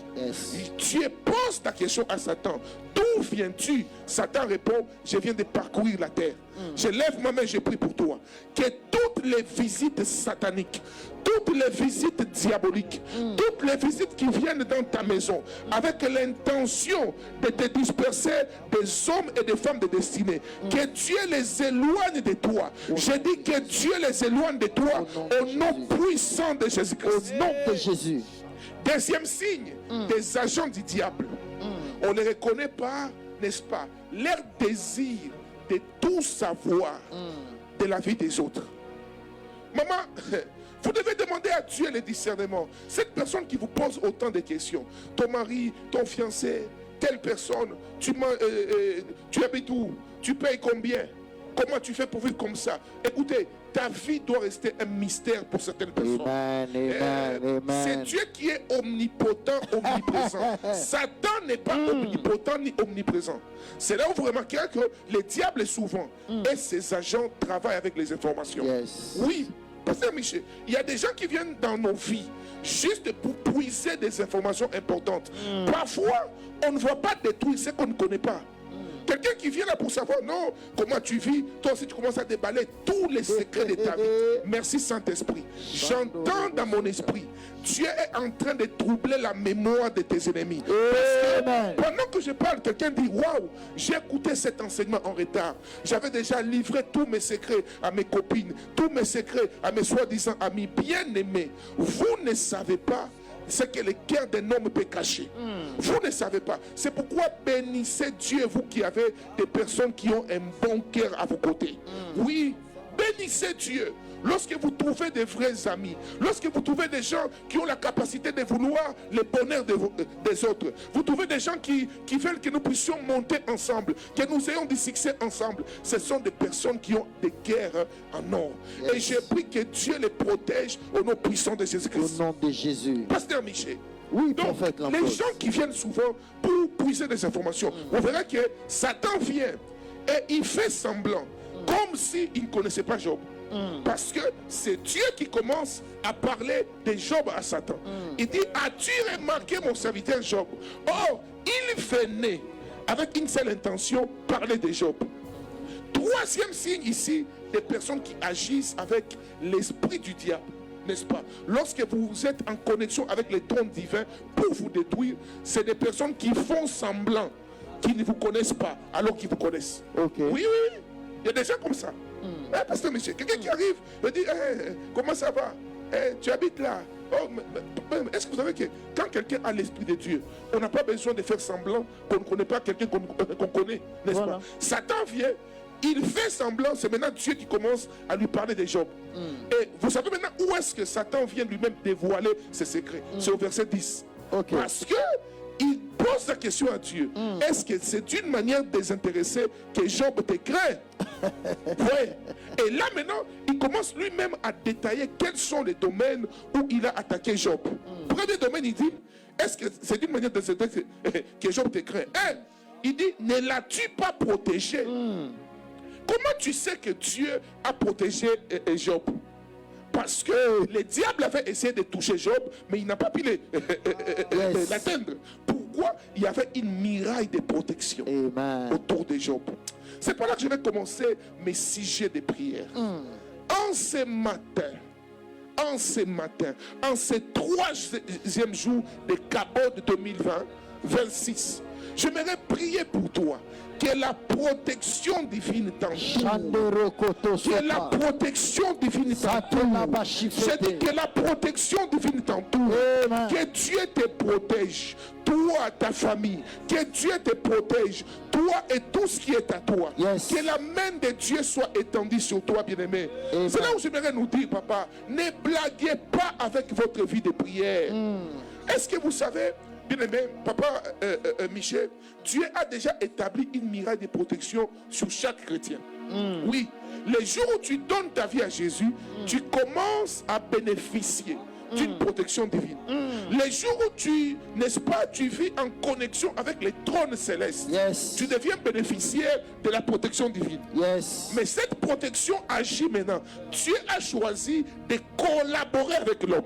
Tu poses ta question à Satan. D'où viens-tu? Satan répond, je viens de parcourir la terre. Je lève ma main, je prie pour toi. Que toutes les visites sataniques, toutes les visites diaboliques, toutes les visites qui viennent dans ta maison avec l'intention de te disperser des hommes et des femmes de destinée, que Dieu les éloigne de toi. Je dis que Dieu les éloigne de toi au nom puissant de Jésus-Christ. Au nom de Jésus. Deuxième signe des agents du diable. On ne les reconnaît pas, n'est-ce pas, leur désir de tout savoir de la vie des autres. Maman, vous devez demander à Dieu le discernement. Cette personne qui vous pose autant de questions, ton mari, ton fiancé, telle personne, tu habites où? Tu payes combien? Comment tu fais pour vivre comme ça? Écoutez, ta vie doit rester un mystère pour certaines personnes. C'est Dieu qui est omnipotent, omniprésent. Satan n'est pas omnipotent ni omniprésent. C'est là où vous remarquerez que le diable est souvent et ses agents travaillent avec les informations. Oui, Pasteur Michel, il y a des gens qui viennent dans nos vies juste pour puiser des informations importantes. Parfois, on ne va pas détruire ce qu'on ne connaît pas. Quelqu'un qui vient là pour savoir, non, comment tu vis, toi aussi tu commences à déballer tous les secrets de ta vie. Merci Saint-Esprit. J'entends dans mon esprit, Dieu est en train de troubler la mémoire de tes ennemis. Parce que pendant que je parle, quelqu'un dit, waouh, j'ai écouté cet enseignement en retard. J'avais déjà livré tous mes secrets à mes copines, tous mes secrets à mes soi-disant amis bien-aimés. Vous ne savez pas ce que le cœur d'un homme peut cacher. Vous ne savez pas. C'est pourquoi bénissez Dieu, vous qui avez des personnes qui ont un bon cœur à vos côtés. Oui, bénissez Dieu. Lorsque vous trouvez des vrais amis, lorsque vous trouvez des gens qui ont la capacité de vouloir le bonheur des autres, vous trouvez des gens qui veulent que nous puissions monter ensemble, que nous ayons du succès ensemble, ce sont des personnes qui ont des cœurs en or. Et j'ai pris que Dieu les protège au nom puissant de Jésus-Christ. Au nom de Jésus. Pasteur Michel. Oui, donc, prophète les gens qui viennent souvent pour puiser des informations, on verra que Satan vient et il fait semblant, comme s'il ne connaissait pas Job. Parce que c'est Dieu qui commence à parler de Job à Satan. Il dit, as-tu remarqué mon serviteur Job? Oh, il venait avec une seule intention, parler de Job. Troisième signe ici, des personnes qui agissent avec l'esprit du diable. N'est-ce pas? Lorsque vous êtes en connexion avec le trône divin pour vous détruire, c'est des personnes qui font semblant, qui ne vous connaissent pas, alors qu'ils vous connaissent. Okay. Oui, oui, oui. Il y a des gens comme ça. Pasteur Monsieur, quelqu'un qui arrive, me dit, comment ça va? Tu habites là. Oh, est-ce que vous savez que quand quelqu'un a l'esprit de Dieu, on n'a pas besoin de faire semblant qu'on ne connaît pas quelqu'un qu'on connaît, n'est-ce pas? Satan vient, il fait semblant, c'est maintenant Dieu qui commence à lui parler de Job. Et vous savez maintenant où est-ce que Satan vient lui-même dévoiler ses secrets? C'est au verset 10. Parce que il pose la question à Dieu. Est-ce que c'est une manière désintéressée que Job te craint? Oui. Et là maintenant, il commence lui-même à détailler quels sont les domaines où il a attaqué Job. Premier domaine, il dit, est-ce que c'est une manière désintéressée que Job te craint? Il dit, ne l'as-tu pas protégé? Comment tu sais que Dieu a protégé Job? Parce que le diable avait essayé de toucher Job, mais il n'a pas pu l'atteindre. Pourquoi? Il y avait une muraille de protection autour de Job. C'est par là que je vais commencer mes sujets de prière. En ce matin, en ce troisième jour de Kabod 2020, 26, j'aimerais prier pour toi. Que la protection divine t'entoure. Que la protection divine t'entoure. Je dis que la protection divine t'entoure. Que Dieu te protège. Toi, ta famille. Que Dieu te protège. Toi et tout ce qui est à toi. Que la main de Dieu soit étendue sur toi, bien-aimé. C'est là où j'aimerais nous dire, papa, ne blaguez pas avec votre vie de prière. Est-ce que vous savez, bien-aimé, papa Michel, Dieu a déjà établi une muraille de protection sur chaque chrétien. Oui, les jours où tu donnes ta vie à Jésus, tu commences à bénéficier d'une protection divine. Les jours où tu, n'est-ce pas, tu vis en connexion avec les trônes célestes, tu deviens bénéficiaire de la protection divine. Mais cette protection agit maintenant. Dieu a choisi de collaborer avec l'homme.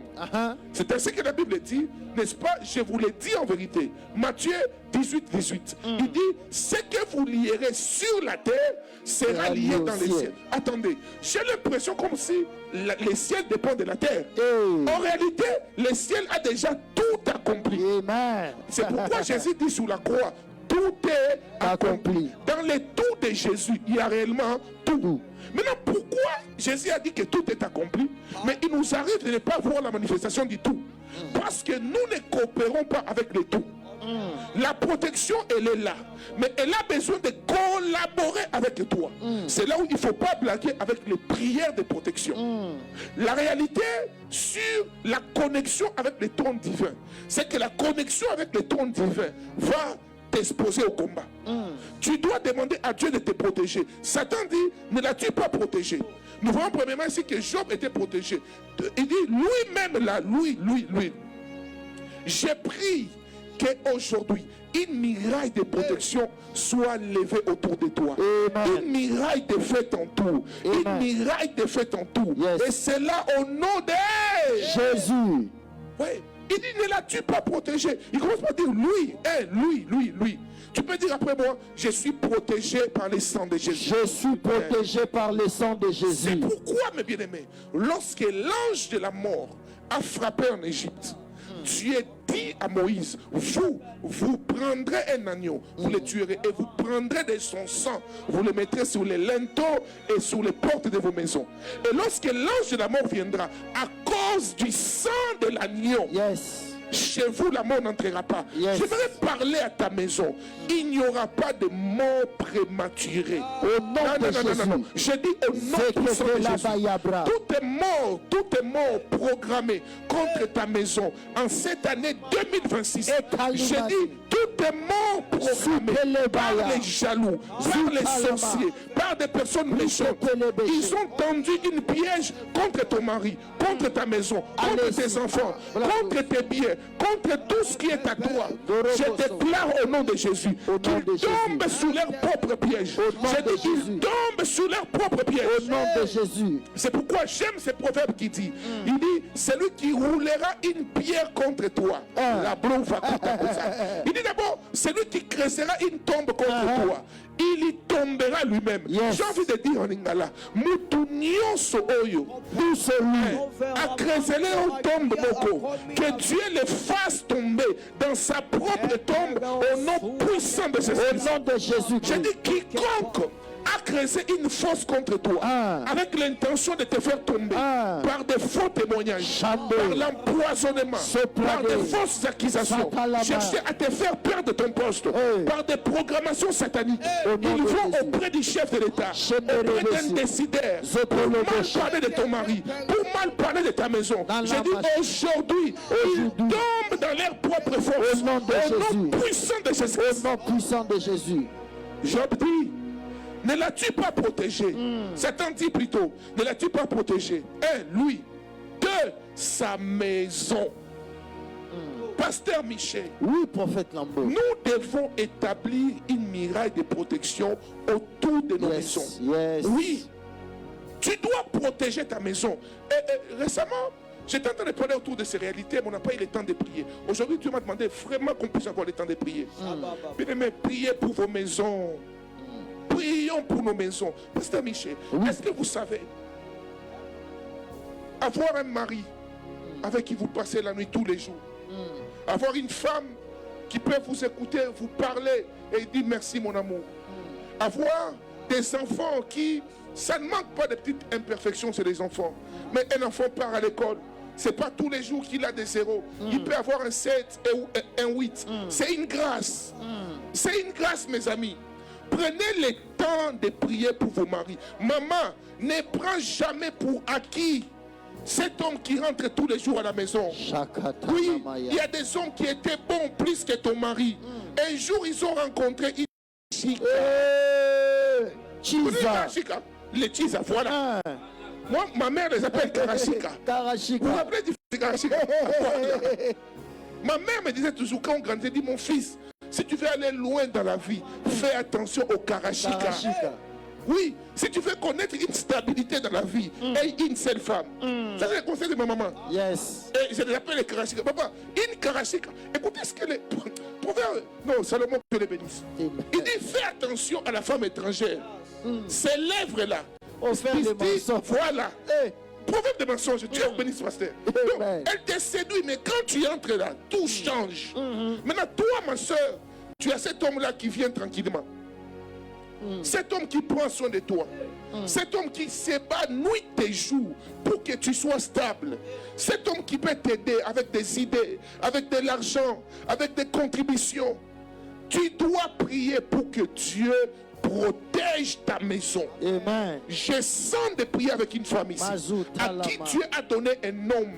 C'est ainsi que la Bible dit, n'est-ce pas, je vous l'ai dit en vérité. Matthieu 18. Il dit, ce que vous lierez sur la terre sera lié dans les cieux. Attendez, j'ai l'impression comme si les ciels dépendent de la terre. En réalité, le ciel a déjà tout accompli. C'est pourquoi Jésus dit sur la croix, tout est accompli. Dans les tout de Jésus, il y a réellement tout. Maintenant, pourquoi Jésus a dit que tout est accompli, mais il nous arrive de ne pas voir la manifestation du tout? Parce que nous ne coopérons pas avec le tout. La protection, elle est là, mais elle a besoin de collaborer avec toi. C'est là où il ne faut pas blaguer avec les prières de protection. La réalité sur la connexion avec le trône divin, c'est que la connexion avec le trône divin va t'exposer au combat. Tu dois demander à Dieu de te protéger. Satan dit, ne l'as-tu pas protégé? Nous voyons premièrement ici que Job était protégé. Il dit, lui-même là, lui, j'ai pris qu'aujourd'hui, une muraille de protection soit levée autour de toi. Une muraille de fait en tout. Une muraille de fait en tout. Et c'est là au nom de Jésus. Oui, Il dit, ne l'as-tu pas protégé? Il commence par dire, lui. Tu peux dire après moi, je suis protégé par le sang de Jésus. Je suis protégé par le sang de Jésus. C'est pourquoi, mes bien-aimés, lorsque l'ange de la mort a frappé en Égypte, Dieu dit à Moïse, vous prendrez un agneau, vous le tuerez et vous prendrez de son sang, vous le mettrez sur les linteaux et sur les portes de vos maisons. Et lorsque l'ange de la mort viendra, à cause du sang de l'agneau, chez vous, la mort n'entrera pas. Yes. J'aimerais parler à ta maison. Il n'y aura pas de mort prématurée. Au nom de Jésus. Non. Je dis au nom de Jésus. Tout est mort programmé contre ta maison en cette année 2026. Je dis tout est mort programmé par les jaloux, par les sorciers, par des personnes méchantes. Ils ont tendu une piège contre ton mari, contre ta maison, contre tes enfants, contre tes biens, contre tout ce qui est à toi. Je déclare au nom de Jésus qu'ils tombent sous leur propre piège. Je dis qu'ils tombent sous leur propre piège. Au nom de Jésus. C'est pourquoi j'aime ce proverbe qui dit, il dit, celui qui roulera une pierre contre toi, la blonde va contre ça. Il dit d'abord, celui qui creusera une tombe contre toi, il y tombera lui-même. J'ai envie de dire en Lingala, Moutounionso Oyo, nous celui à creuser une tombe moko, que Dieu le fasse tomber dans sa propre tombe au nom puissant de Jésus. Au nom de Jésus. Je dis quiconque a creusé une fosse contre toi avec l'intention de te faire tomber par des faux témoignages, par l'empoisonnement, par des fausses accusations, chercher à te faire perdre ton poste, par des programmations sataniques. Ils vont auprès du chef de l'État, auprès d'un décideur, pour mal parler de ton mari, pour mal parler de ta maison. Je dis aujourd'hui, ils tombent dans leur propre force. Au nom puissant de Jésus. Au nom puissant de Jésus. Job dit, ne l'as-tu pas protégé? Satan dit plutôt, ne l'as-tu pas protégé? Lui, de sa maison. Pasteur Michel, oui, prophète Lambeau, nous devons établir une muraille de protection autour de nos maisons. Oui, tu dois protéger ta maison. Et récemment, j'étais en train de parler autour de ces réalités, mais on n'a pas eu le temps de prier. Aujourd'hui, tu m'as demandé vraiment qu'on puisse avoir le temps de prier. Bien-aimés, priez pour vos maisons. Prions pour nos maisons. Pasteur Michel, est-ce que vous savez, avoir un mari avec qui vous passez la nuit tous les jours, avoir une femme qui peut vous écouter, vous parler et dire merci mon amour, avoir des enfants qui, ça ne manque pas de petites imperfections chez les enfants, mais un enfant part à l'école, c'est pas tous les jours qu'il a des zéros, il peut avoir un 7 et un 8, c'est une grâce, c'est une grâce mes amis. Prenez le temps de prier pour vos maris. Maman, ne prends jamais pour acquis cet homme qui rentre tous les jours à la maison. Oui, il y a des hommes qui étaient bons plus que ton mari. Un jour, ils ont rencontré une chica. Les chisa, voilà. Moi, ma mère les appelle Karachika. Vous vous rappelez du Karachika? Ma mère me disait toujours, quand on grandissait, dit mon fils, si tu veux aller loin dans la vie, fais attention au Karachika. Oui, si tu veux connaître une stabilité dans la vie, aie une seule femme. Ça, c'est le conseil de ma maman. Yes. Et je l'appelle les Karachika. Papa, une Karachika. Écoutez ce que les proverbes. Non, Salomon, que les bénisse. Il dit fais attention à la femme étrangère. Ces lèvres-là. Voilà. Proverbe de mensonge, Dieu bénisse pasteur. Donc, elle te séduit, mais quand tu entres là, tout change. Maintenant, toi, ma soeur, tu as cet homme-là qui vient tranquillement. Cet homme qui prend soin de toi. Cet homme qui se bat nuit et jour pour que tu sois stable. Cet homme qui peut t'aider avec des idées, avec de l'argent, avec des contributions. Tu dois prier pour que Dieu protège ta maison. Amen. Je sens de prier avec une femme ici à qui Dieu a donné un homme.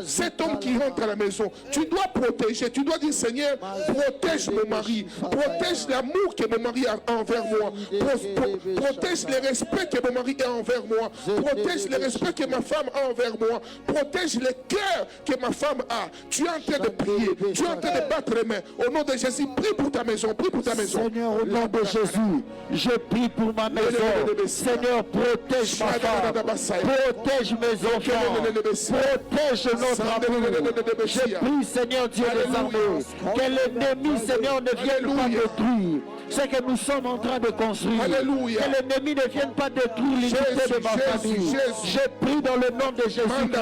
Cet homme qui rentre à la maison, tu dois protéger. Tu dois dire Seigneur, protège mon mari, protège l'amour que mon mari a envers moi, protège le respect que mon mari a envers moi, protège le respect que ma femme a envers moi, protège le cœur que ma femme a. Tu es en train de prier, tu es en train de battre les mains. Au nom de Jésus, prie pour ta maison, prie pour ta maison. Seigneur, au nom de Jésus, Je prie pour ma maison. Seigneur, protège ma femme. Protège mes enfants. Protège notre amour. Je prie, Seigneur Dieu des armées, que l'ennemi, Seigneur, ne vienne pas détruire ce que nous sommes en train de construire. Alléluia. Que l'ennemi ne vienne pas détruire l'unité de ma famille. Je prie dans le nom de Jésus-Christ.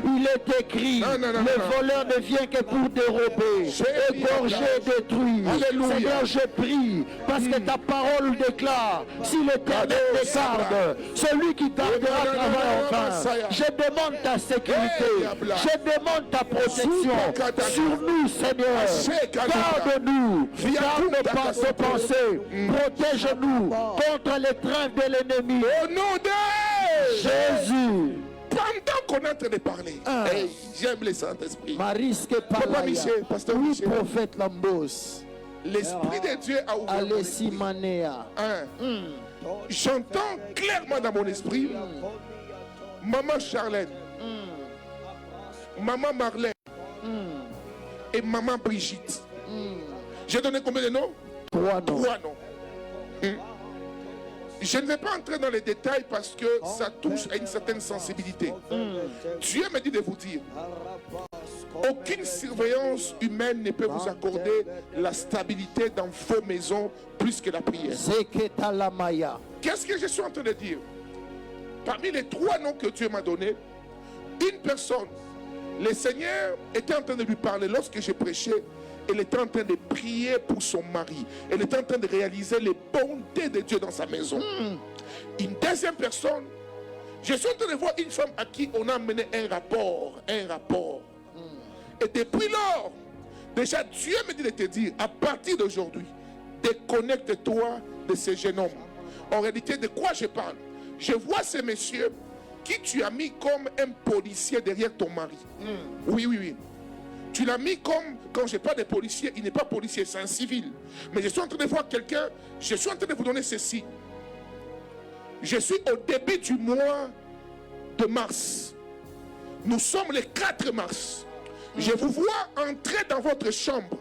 Il est écrit, le voleur ne vient que pour dérober, égorger, détruire. Alléluia. Seigneur, je prie, parce que ta parole déclare, si l'Éternel te garde, celui qui gardera travail en vain. Je demande ta sécurité, je demande ta protection sur nous, Seigneur. Garde-nous, garde nos pensées, protège-nous contre les trêves de l'ennemi. Au nom de Jésus. Pendant qu'on est en train de parler, hey, j'aime les Saint-Esprit. Marisque Papa Michel, Pasteur oui, Michel. prophète Lambos. L'Esprit de Dieu a ouvert mon Alessi esprit. Manea. J'entends clairement dans mon esprit Maman Charlène, Maman Marlène et Maman Brigitte. J'ai donné combien de noms? 3 noms. 3 noms. Je ne vais pas entrer dans les détails parce que ça touche à une certaine sensibilité. Dieu me dit de vous dire, aucune surveillance humaine ne peut vous accorder la stabilité dans vos maisons plus que la prière. Qu'est-ce que je suis en train de dire? Parmi les 3 noms que Dieu m'a donnés, une personne, le Seigneur était en train de lui parler lorsque je prêchais. Elle était en train de prier pour son mari. Elle était en train de réaliser les bontés de Dieu dans sa maison. Une deuxième personne, je suis en train de voir une femme à qui on a amené un rapport. Et depuis lors, déjà Dieu me dit de te dire, à partir d'aujourd'hui, déconnecte-toi de ce jeune homme. En réalité, de quoi je parle? Je vois ce monsieur qui tu as mis comme un policier derrière ton mari. Oui. Tu l'as mis comme, quand je parle de policier, il n'est pas policier, c'est un civil. Mais je suis en train de voir quelqu'un, je suis en train de vous donner ceci. Je suis au début du mois de mars. Nous sommes le 4 mars. Je vous vois entrer dans votre chambre.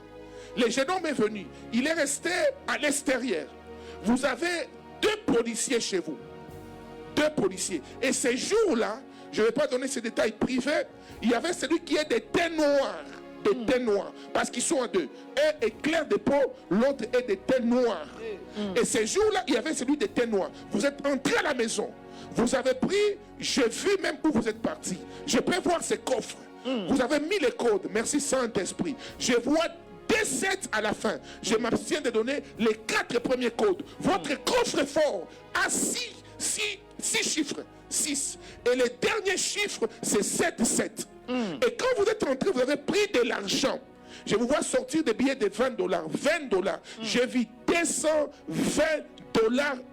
Le jeune homme est venu. Il est resté à l'extérieur. Vous avez 2 policiers chez vous. 2 policiers. Et ces jours-là, je ne vais pas donner ces détails privés, il y avait celui qui est des teints noirs. Des teints noirs, parce qu'ils sont en 2. Un est clair de peau, l'autre est des teints noirs. Et ces jours-là, il y avait celui des teints noirs. Vous êtes entré à la maison, vous avez pris, j'ai vu même où vous êtes parti. Je peux voir ces coffres. Vous avez mis les codes, merci Saint-Esprit. Je vois des 7 à la fin. Je m'abstiens de donner les 4 premiers codes. Votre coffre-fort a 6 chiffres. 6. Et le dernier chiffre, c'est 7. Et quand vous êtes entré, vous avez pris de l'argent. Je vous vois sortir des billets de $20. $20. J'ai vu $220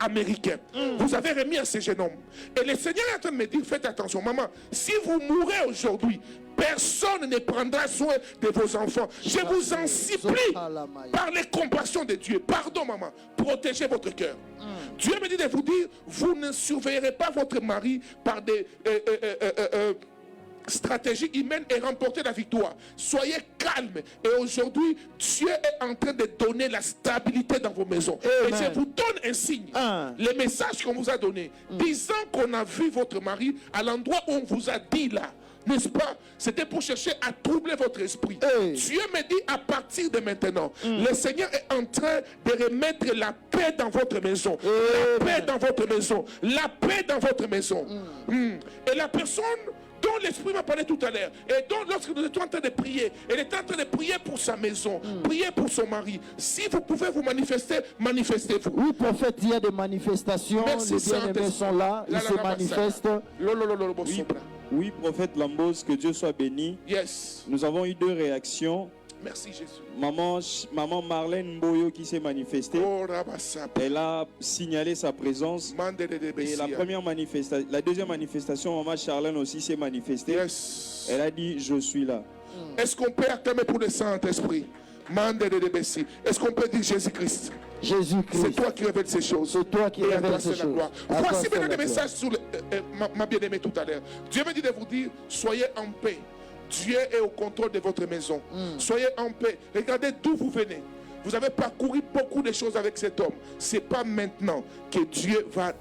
américains. Vous avez remis à ce jeune homme. Et le Seigneur est en train de me dire, faites attention, maman, si vous mourrez aujourd'hui, personne ne prendra soin de vos enfants. Je vous en supplie, par les compassions de Dieu. Pardon, maman, protégez votre cœur. Dieu me dit de vous dire, vous ne surveillerez pas votre mari par des stratégies humaines et remporter la victoire. Soyez calme. Et aujourd'hui, Dieu est en train de donner la stabilité dans vos maisons. Amen. Et je vous donne un signe. Le message qu'on vous a donné, disant qu'on a vu votre mari à l'endroit où on vous a dit là, n'est-ce pas? C'était pour chercher à troubler votre esprit. Dieu me dit à partir de maintenant, le Seigneur est en train de remettre la paix dans votre maison. La paix dans votre maison. La paix dans votre maison. Et la personne dont l'Esprit m'a parlé tout à l'heure, et dont lorsque nous étions en train de prier, elle était en train de prier pour sa maison, prier pour son mari. Si vous pouvez vous manifester, manifestez-vous. Oui, prophète, il y a des manifestations. Merci, les bien-aimés sont là, ils se manifestent. Oui, prophète Lambos, que Dieu soit béni. Yes. Nous avons eu 2 réactions. Merci Jésus. Maman Marlène Mboyo qui s'est manifestée. Elle a signalé sa présence. Et la deuxième manifestation, maman Charlène aussi s'est manifestée. Yes. Elle a dit, je suis là. Est-ce qu'on peut acclamer pour le Saint-Esprit? Est-ce qu'on peut dire Jésus-Christ? Jésus-Christ. C'est toi qui révèles ces choses. C'est toi qui révèles ces choses. Voici maintenant des messages sur ma bien-aimée tout à l'heure. Dieu me dit de vous dire, soyez en paix. Dieu est au contrôle de votre maison. Soyez en paix. Regardez d'où vous venez. vous avez parcouru beaucoup de choses avec cet homme. Ce n'est pas maintenant que Dieu va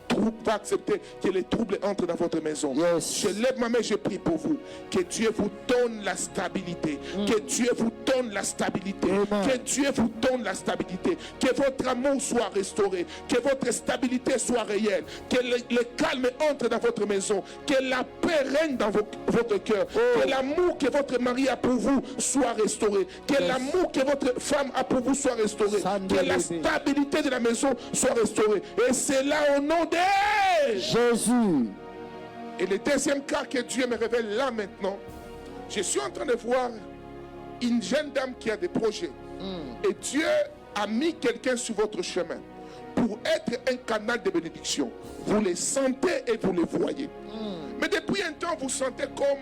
accepter que les troubles entrent dans votre maison. Yes. Je lève ma main, je prie pour vous. Que Dieu vous donne la stabilité. Que Dieu vous donne la stabilité. Que Dieu vous donne la stabilité. Que votre amour soit restauré. Que votre stabilité soit réelle. Que le calme entre dans votre maison. Que la paix règne dans votre cœur. Que l'amour que votre mari a pour vous soit restauré. Que l'amour que votre femme a pour vous soit restauré. Que la stabilité de la maison soit restaurée. Et c'est là au nom de Jésus. Et le deuxième cas que Dieu me révèle là maintenant, je suis en train de voir une jeune dame qui a des projets. Et Dieu a mis quelqu'un sur votre chemin pour être un canal de bénédiction. Vous les sentez et vous les voyez. Mais depuis un temps, vous sentez comme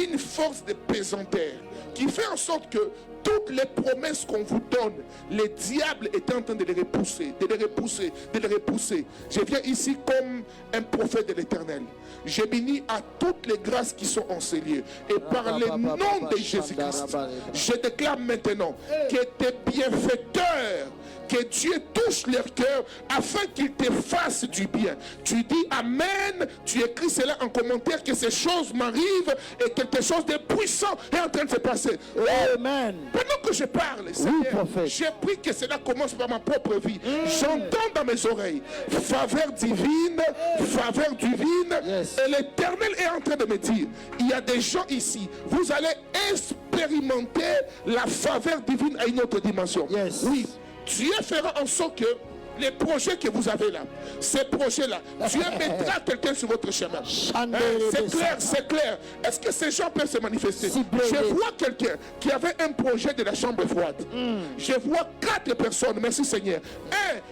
une force de pesanteur qui fait en sorte que toutes les promesses qu'on vous donne, le diable est en train de les repousser, de les repousser, de les repousser. Je viens ici comme un prophète de l'Éternel. Je bénis à toutes les grâces qui sont en ces lieux. Et par le nom de Jésus-Christ, je déclare maintenant que tes bienfaiteurs, que Dieu touche leur cœur afin qu'ils te fassent du bien. Tu dis Amen, tu écris cela en commentaire que ces choses m'arrivent et quelque chose de puissant est en train de se passer. Amen. Pendant que je parle, Seigneur, j'ai pris que cela commence par ma propre vie. J'entends dans mes oreilles faveur divine, faveur divine. Et l'Éternel est en train de me dire, il y a des gens ici, vous allez expérimenter la faveur divine à une autre dimension. Oui. Dieu fera en sorte que les projets que vous avez là, ces projets-là, Dieu mettra quelqu'un sur votre chemin. C'est clair, c'est clair. Est-ce que ces gens peuvent se manifester? Je vois quelqu'un qui avait un projet de la chambre froide. Je vois 4 personnes, merci Seigneur.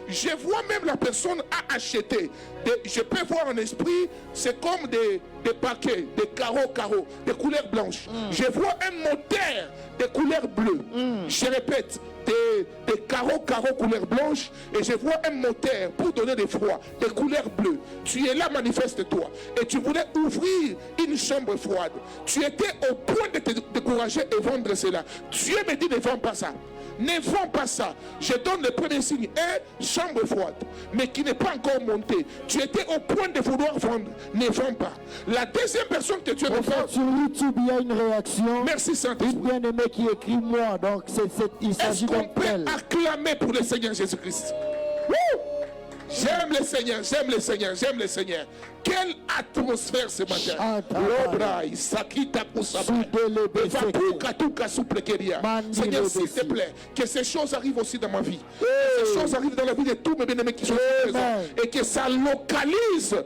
Je vois même la personne a acheté. Je peux voir en esprit, c'est comme des paquets, des carreaux, des couleurs blanches. Je vois un moteur de couleur bleue. Je répète, des carreaux couleur blanche, et je vois un moteur pour donner des froids, des couleurs bleues. Tu es là, manifeste-toi. Et tu voulais ouvrir une chambre froide. Tu étais au point de te décourager et vendre cela. Dieu me dit ne vends pas ça. Ne vends pas ça. Je donne le premier signe. Chambre froide, mais qui n'est pas encore montée. Tu étais au point de vouloir vendre. Ne vends pas. La deuxième personne que tu reprends. Sur YouTube, il y a une réaction. Merci Saint-Esprit. Une bien-aimée qui écrit moi. Donc, il s'agit d'un tel. Acclamer pour le Seigneur Jésus-Christ. J'aime le Seigneur, j'aime le Seigneur, j'aime le Seigneur. Quelle atmosphère ce matin. Seigneur, s'il te plaît, que ces choses arrivent aussi dans ma vie. Que ces choses arrivent dans la vie de tous mes bien-aimés qui sont présents. Et que ça localise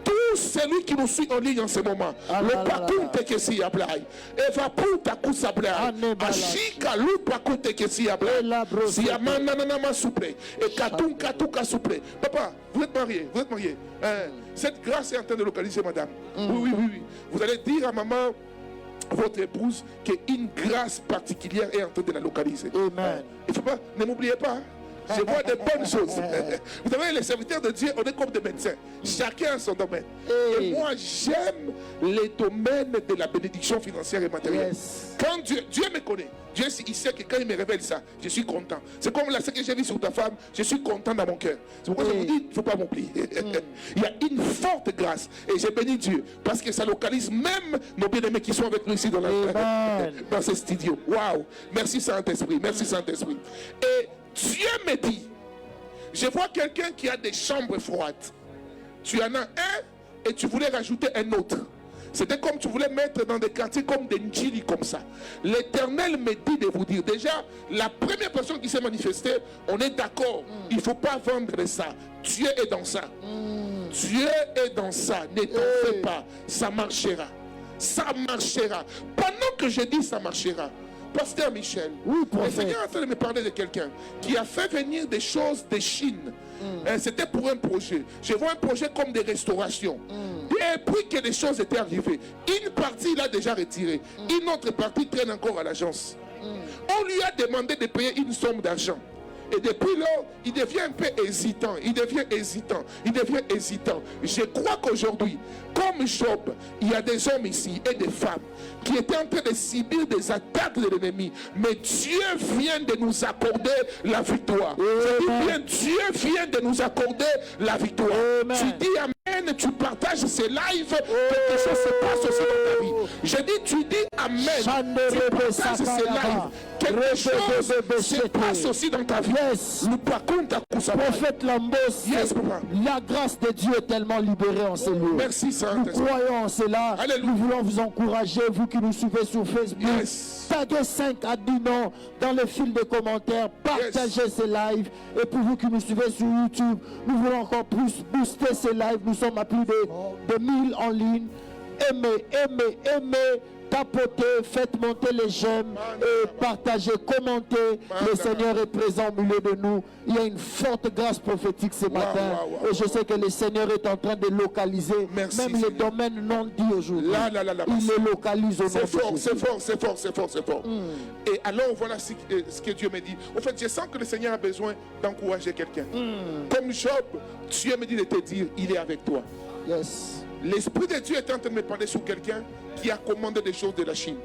tout celui qui nous suit en ligne en ce moment. Le pacoute que si ablai. Eva puta kusablai. Ashika lu pacoute que si ablai. Si amanana souple. Et katuka souple. Papa, vous êtes marié, vous êtes marié. Cette grâce est en train de localiser madame. Oui. Vous allez dire à maman, votre épouse, qu'une grâce particulière est en train de la localiser. Amen. Il faut pas, ne m'oubliez pas. Je vois de bonnes choses. Vous savez, les serviteurs de Dieu, on est comme des médecins. Chacun a son domaine. Et moi, j'aime les domaines de la bénédiction financière et matérielle. Quand Dieu me connaît, Dieu il sait que quand il me révèle ça, je suis content. C'est comme ce que j'ai vu sur ta femme, je suis content dans mon cœur. C'est pourquoi je vous dis, il ne faut pas m'oublier. Il y a une forte grâce. Et j'ai béni Dieu. Parce que ça localise même nos bien-aimés qui sont avec nous ici dans ce studio. Waouh! Merci Saint-Esprit. Merci Saint-Esprit. Et Dieu me dit, je vois quelqu'un qui a des chambres froides. Tu en as un et tu voulais rajouter un autre. C'était comme tu voulais mettre dans des quartiers comme des Njili comme ça. L'Éternel me dit de vous dire, déjà, la première personne qui s'est manifestée, on est d'accord, il ne faut pas vendre ça. Dieu est dans ça. Dieu est dans ça. Ne t'en fais pas. Ça marchera. Ça marchera. Pendant que je dis ça marchera, Pasteur Michel, le Seigneur est en train de me parler de quelqu'un qui a fait venir des choses de Chine. C'était pour un projet. Je vois un projet comme des restaurations. Et puis que les choses étaient arrivées, une partie il a déjà retiré, une autre partie traîne encore à l'agence. On lui a demandé de payer une somme d'argent. Et depuis lors, il devient un peu hésitant. Il devient hésitant. Il devient hésitant. Je crois qu'aujourd'hui, comme Job, il y a des hommes ici et des femmes qui étaient en train de subir des attaques de l'ennemi. Mais Dieu vient de nous accorder la victoire. Je dis bien, Dieu vient de nous accorder la victoire. Tu dis amen, tu partages ces lives, quelque chose se passe aussi dans ta vie. Je dis, tu dis amen, tu partages ces lives, quelque chose se passe aussi dans ta vie. Prophète Lambos, la grâce de Dieu est tellement libérée en ces lieux. Merci Saint-Esprit. Nous croyons en cela. Alléluia. Nous voulons vous encourager, vous qui nous suivez sur Facebook. Taguez 5 à 10 noms dans le fil de commentaires. Partagez ces lives. Et pour vous qui nous suivez sur YouTube, nous voulons encore plus booster ces lives. Nous sommes à plus de 1000 en ligne. Aimez, aimez, aimez. Tapotez, faites monter les j'aime et partagez, commentez. Le Seigneur est présent au milieu de nous. Il y a une forte grâce prophétique ce matin. Et je sais que le Seigneur est en train de localiser même les domaines non dits aujourd'hui. Il les localise au nom de Jésus. C'est fort. Et alors voilà ce que Dieu me dit. En fait, je sens que le Seigneur a besoin d'encourager quelqu'un. Comme Job, Dieu me dit de te dire, il est avec toi. Yes. L'Esprit de Dieu est en train de me parler sur quelqu'un qui a commandé des choses de la Chine.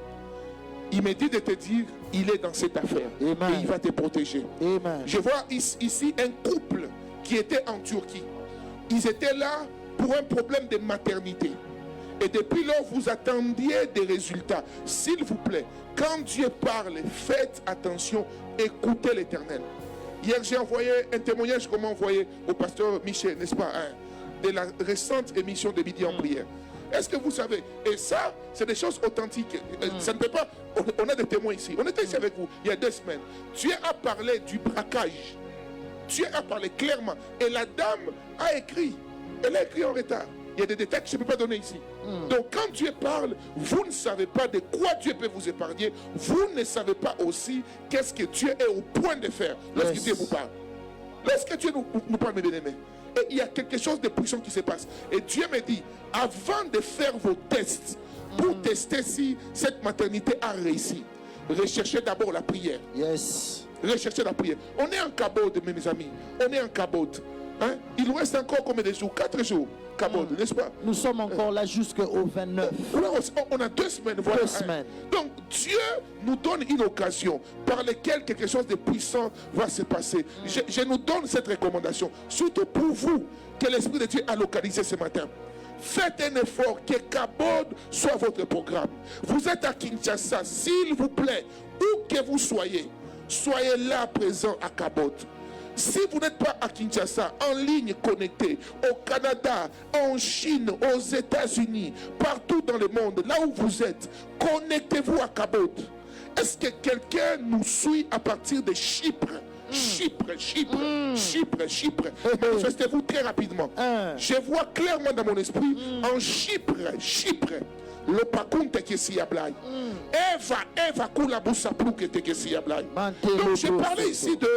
Il me dit de te dire, il est dans cette affaire. Amen. Et il va te protéger. Amen. Je vois ici un couple qui était en Turquie. Ils étaient là pour un problème de maternité. Et depuis lors, vous attendiez des résultats. S'il vous plaît, quand Dieu parle, faites attention, écoutez l'Éternel. Hier, j'ai envoyé un témoignage qu'on m'a envoyé au pasteur Michel, n'est-ce pas, de la récente émission de Midi en prière. Est-ce que vous savez? Et ça, c'est des choses authentiques. Ça ne peut pas. On a des témoins ici. On était ici avec vous il y a 2 semaines. Dieu a parlé du braquage. Dieu a parlé clairement. Et la dame a écrit. Elle a écrit en retard. Il y a des détails que je ne peux pas donner ici. Donc quand Dieu parle, vous ne savez pas de quoi Dieu peut vous épargner. Vous ne savez pas aussi qu'est-ce que Dieu est au point de faire lorsque Dieu vous parle. Lorsque Dieu nous parle, mes bien-aimés. Et il y a quelque chose de puissant qui se passe. Et Dieu me dit, avant de faire vos tests, pour tester si cette maternité a réussi, recherchez d'abord la prière. Yes. Recherchez la prière. On est en Kabod, mes amis. On est en Kabod. Hein? Il nous reste encore combien de jours? 4 jours. Kabod, n'est-ce pas? Nous sommes encore là jusqu'au 29. On a 2 semaines. Voilà. 2 semaines. Donc Dieu nous donne une occasion par laquelle quelque chose de puissant va se passer. Je nous donne cette recommandation, surtout pour vous, que l'Esprit de Dieu a localisé ce matin. Faites un effort, que Kabod soit votre programme. Vous êtes à Kinshasa, s'il vous plaît, où que vous soyez là présent à Kabod. Si vous n'êtes pas à Kinshasa, en ligne connecté, au Canada, en Chine, aux États-Unis, partout dans le monde, là où vous êtes, connectez-vous à Kabod. Est-ce que quelqu'un nous suit à partir de Chypre? Chypre. Manifestez-vous très rapidement. Je vois clairement dans mon esprit, en Chypre, le pakunte qui s'y ablai. Eva kula busaplu qui était s'y ablai. Donc j'ai parlé ici de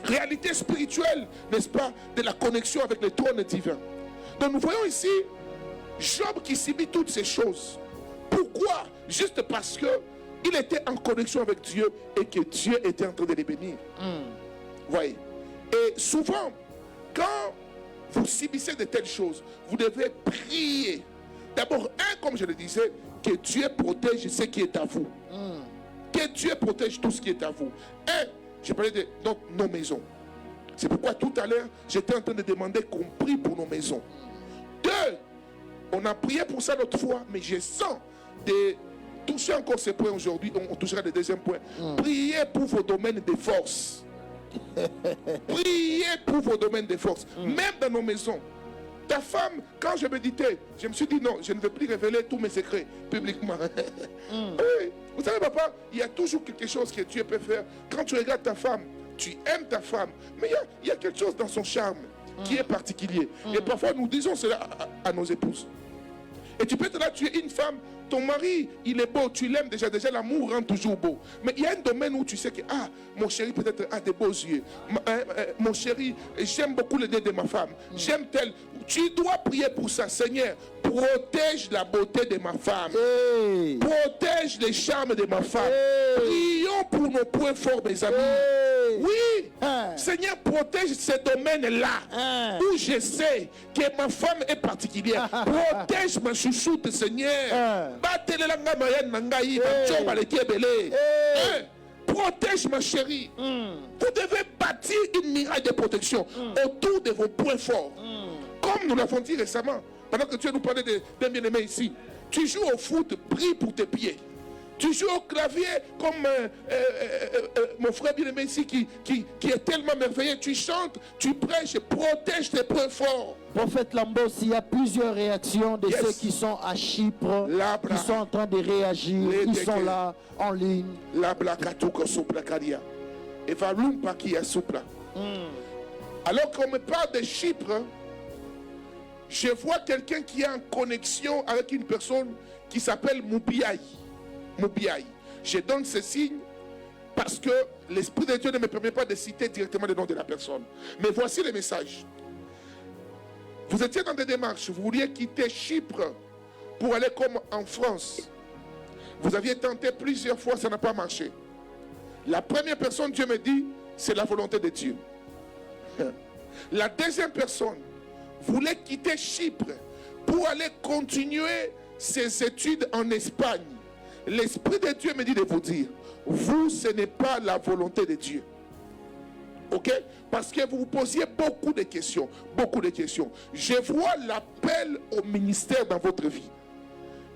réalité spirituelle, n'est-ce pas, de la connexion avec le trône divin. Donc nous voyons ici Job qui subit toutes ces choses. Pourquoi? Juste parce que il était en connexion avec Dieu et que Dieu était en train de les bénir. Voyez. Et souvent, quand vous subissez de telles choses, vous devez prier. D'abord, comme je le disais, que Dieu protège ce qui est à vous. Que Dieu protège tout ce qui est à vous. Je parlais de nos maisons. C'est pourquoi tout à l'heure, j'étais en train de demander qu'on prie pour nos maisons. 2, on a prié pour ça l'autre fois, mais je sens de toucher encore ce point aujourd'hui. On touchera le deuxième point. Priez pour vos domaines de force. Priez pour vos domaines de force. Même dans nos maisons. Ta femme, quand je méditais, je me suis dit non, je ne vais plus révéler tous mes secrets publiquement. Oui. Vous savez, papa, il y a toujours quelque chose que Dieu peut faire. Quand tu regardes ta femme, tu aimes ta femme, mais il y a quelque chose dans son charme qui est particulier. Et parfois, nous disons cela à nos épouses. Et tu peux être là, tu es une femme, ton mari, il est beau, tu l'aimes déjà l'amour rend toujours beau. Mais il y a un domaine où tu sais que, mon chéri peut-être a des beaux yeux. Mon chéri, j'aime beaucoup les yeux de ma femme. J'aime tel. Tu dois prier pour ça. Seigneur, protège la beauté de ma femme. Protège les charmes de ma femme. Prions pour nos points forts, mes amis. Oui, Seigneur protège ces domaines-là où je sais que ma femme est particulière. Protège ma chouchoute, Seigneur. Protège ma chérie. Vous devez bâtir une muraille de protection autour de vos points forts. Comme nous l'avons dit récemment, pendant que tu nous parlais d'un bien-aimé ici. Tu joues au foot, prie pour tes pieds. Tu joues au clavier comme mon frère bien-aimé ici qui est tellement merveilleux. Tu chantes, tu prêches, protège tes points forts. Prophète Lambos, il y a plusieurs réactions de ceux qui sont à Chypre, qui sont en train de réagir, ils sont là en ligne. Alors qu'on me parle de Chypre, je vois quelqu'un qui est en connexion avec une personne qui s'appelle Moubiaï. Je donne ce signe parce que l'Esprit de Dieu ne me permet pas de citer directement le nom de la personne. Mais voici le message. Vous étiez dans des démarches, vous vouliez quitter Chypre pour aller comme en France. Vous aviez tenté plusieurs fois, ça n'a pas marché. La première personne, Dieu me dit, c'est la volonté de Dieu. La deuxième personne voulait quitter Chypre pour aller continuer ses études en Espagne. L'Esprit de Dieu me dit de vous dire, vous, ce n'est pas la volonté de Dieu. Ok? Parce que vous vous posiez beaucoup de questions. Beaucoup de questions. Je vois l'appel au ministère dans votre vie.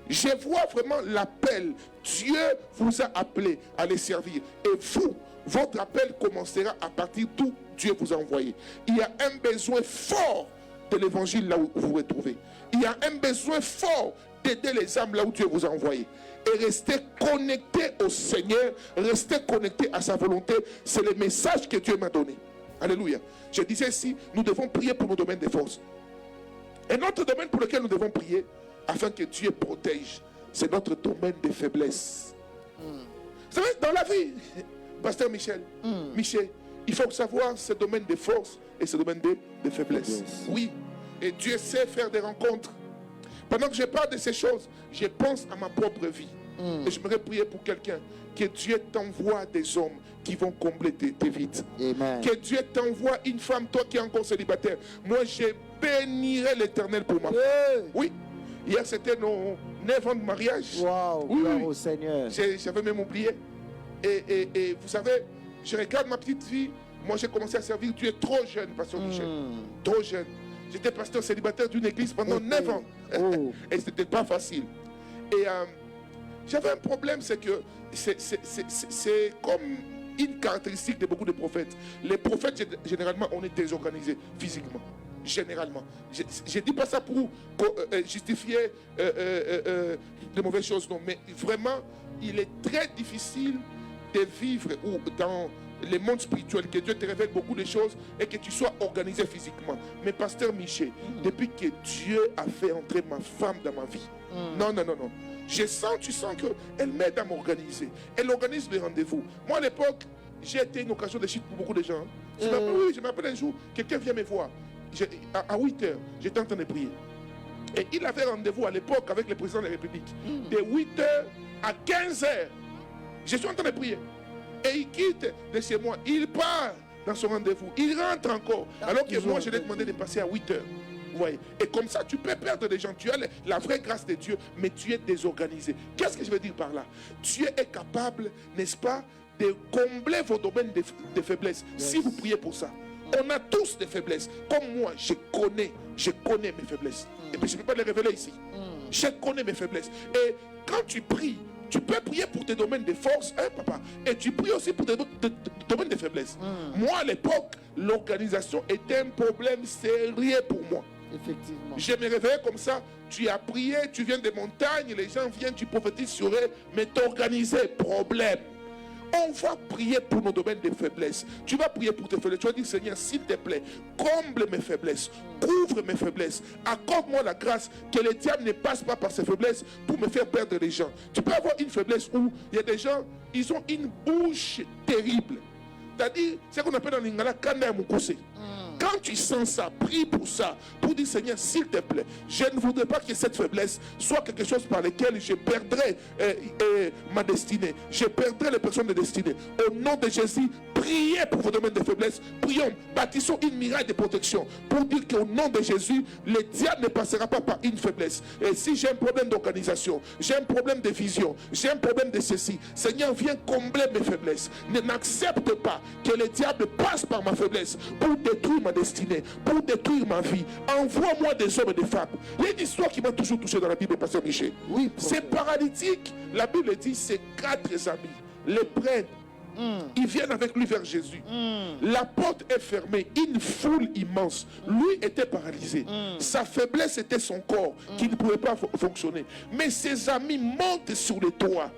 Je vois vraiment l'appel. Dieu vous a appelé à les servir. Et vous, votre appel commencera à partir d'où Dieu vous a envoyé. Il y a un besoin fort de l'évangile là où vous vous retrouvez. Il y a un besoin fort d'aider les âmes là où Dieu vous a envoyé. Et rester connecté au Seigneur, rester connecté à sa volonté, c'est le message que Dieu m'a donné. Alléluia. Je disais ici, nous devons prier pour nos domaines de force. Un autre domaine pour lequel nous devons prier, afin que Dieu protège, c'est notre domaine de faiblesse. Vous savez, dans la vie, Pasteur Michel, il faut savoir ce domaine de force et ce domaine de faiblesse. Oui, et Dieu sait faire des rencontres. Pendant que je parle de ces choses, je pense à ma propre vie. Et j'aimerais prier pour quelqu'un. Que Dieu t'envoie des hommes qui vont combler tes vides. Amen. Que Dieu t'envoie une femme, toi qui es encore célibataire. Moi, je bénirai l'Éternel pour ma femme. Oui. Hier, c'était nos 9 ans de mariage. Wow, oui, gloire au Seigneur. J'avais même oublié. Et vous savez, je regarde ma petite fille. Moi, j'ai commencé à servir. Tu es trop jeune, Pasteur Michel. Trop jeune. J'étais pasteur célibataire d'une église pendant 9 ans. Et ce n'était pas facile. Et j'avais un problème, c'est que c'est comme une caractéristique de beaucoup de prophètes. Les prophètes, généralement, on est désorganisés physiquement. Généralement. Je ne dis pas ça pour justifier de mauvaises choses, non. Mais vraiment, il est très difficile de vivre dans le monde spirituel, que Dieu te révèle beaucoup de choses et que tu sois organisé physiquement. Mais Pasteur Michel, depuis que Dieu a fait entrer ma femme dans ma vie, non. Tu sens qu'elle m'aide à m'organiser. Elle organise les rendez-vous. Moi, à l'époque, j'ai été une occasion de chute pour beaucoup de gens. Je m'appelle un jour, quelqu'un vient me voir. À 8 h, j'étais en train de prier. Et il avait rendez-vous à l'époque avec le président de la République. De 8 h à 15 h, je suis en train de prier. Et il quitte de chez moi. Il part dans son rendez-vous. Il rentre encore. Alors que moi, je lui ai demandé de passer à 8 h. Ouais. Et comme ça, tu peux perdre des gens. Tu as la vraie grâce de Dieu, mais tu es désorganisé. Qu'est-ce que je veux dire par là? Dieu est capable, n'est-ce pas, de combler vos domaines de faiblesse. Si vous priez pour ça. On a tous des faiblesses. Comme moi, je connais mes faiblesses. Et puis je ne peux pas les révéler ici. Je connais mes faiblesses. Et quand tu pries, tu peux prier pour tes domaines de force, hein, papa. Et tu pries aussi pour tes domaines de faiblesse. Moi, à l'époque, l'organisation était un problème sérieux pour moi. Effectivement. Je me réveillais comme ça. Tu as prié, tu viens des montagnes, les gens viennent, tu prophétises sur eux, mais t'organiser, problème. On va prier pour nos domaines de faiblesse. Tu vas prier pour tes faiblesses. Tu vas dire, Seigneur, s'il te plaît, comble mes faiblesses, couvre mes faiblesses, accorde-moi la grâce que le diable ne passe pas par ses faiblesses pour me faire perdre les gens. Tu peux avoir une faiblesse où il y a des gens, ils ont une bouche terrible. C'est-à-dire, ce qu'on appelle en lingala, kanda ya mukuse. Quand tu sens ça, prie pour ça, pour dire Seigneur, s'il te plaît, je ne voudrais pas que cette faiblesse soit quelque chose par lequel je perdrai ma destinée, je perdrai les personnes de destinée. Au nom de Jésus, priez pour vos domaines de faiblesse. Prions, bâtissons une muraille de protection pour dire qu'au nom de Jésus, le diable ne passera pas par une faiblesse. Et si j'ai un problème d'organisation, j'ai un problème de vision, j'ai un problème de ceci, Seigneur, viens combler mes faiblesses. N'accepte pas que le diable passe par ma faiblesse pour détruire ma destinée, pour détruire ma vie. Envoie-moi des hommes et des femmes. Il y a une histoire qui m'a toujours touché dans la Bible, Pasteur Michel. Oui, ces paralytiques, la Bible dit, c'est 4 amis les prennent. Ils viennent avec lui vers Jésus. La porte est fermée. Une foule immense. Lui était paralysé. Sa faiblesse était son corps qui ne pouvait pas fonctionner. Mais ses amis montent sur le toit.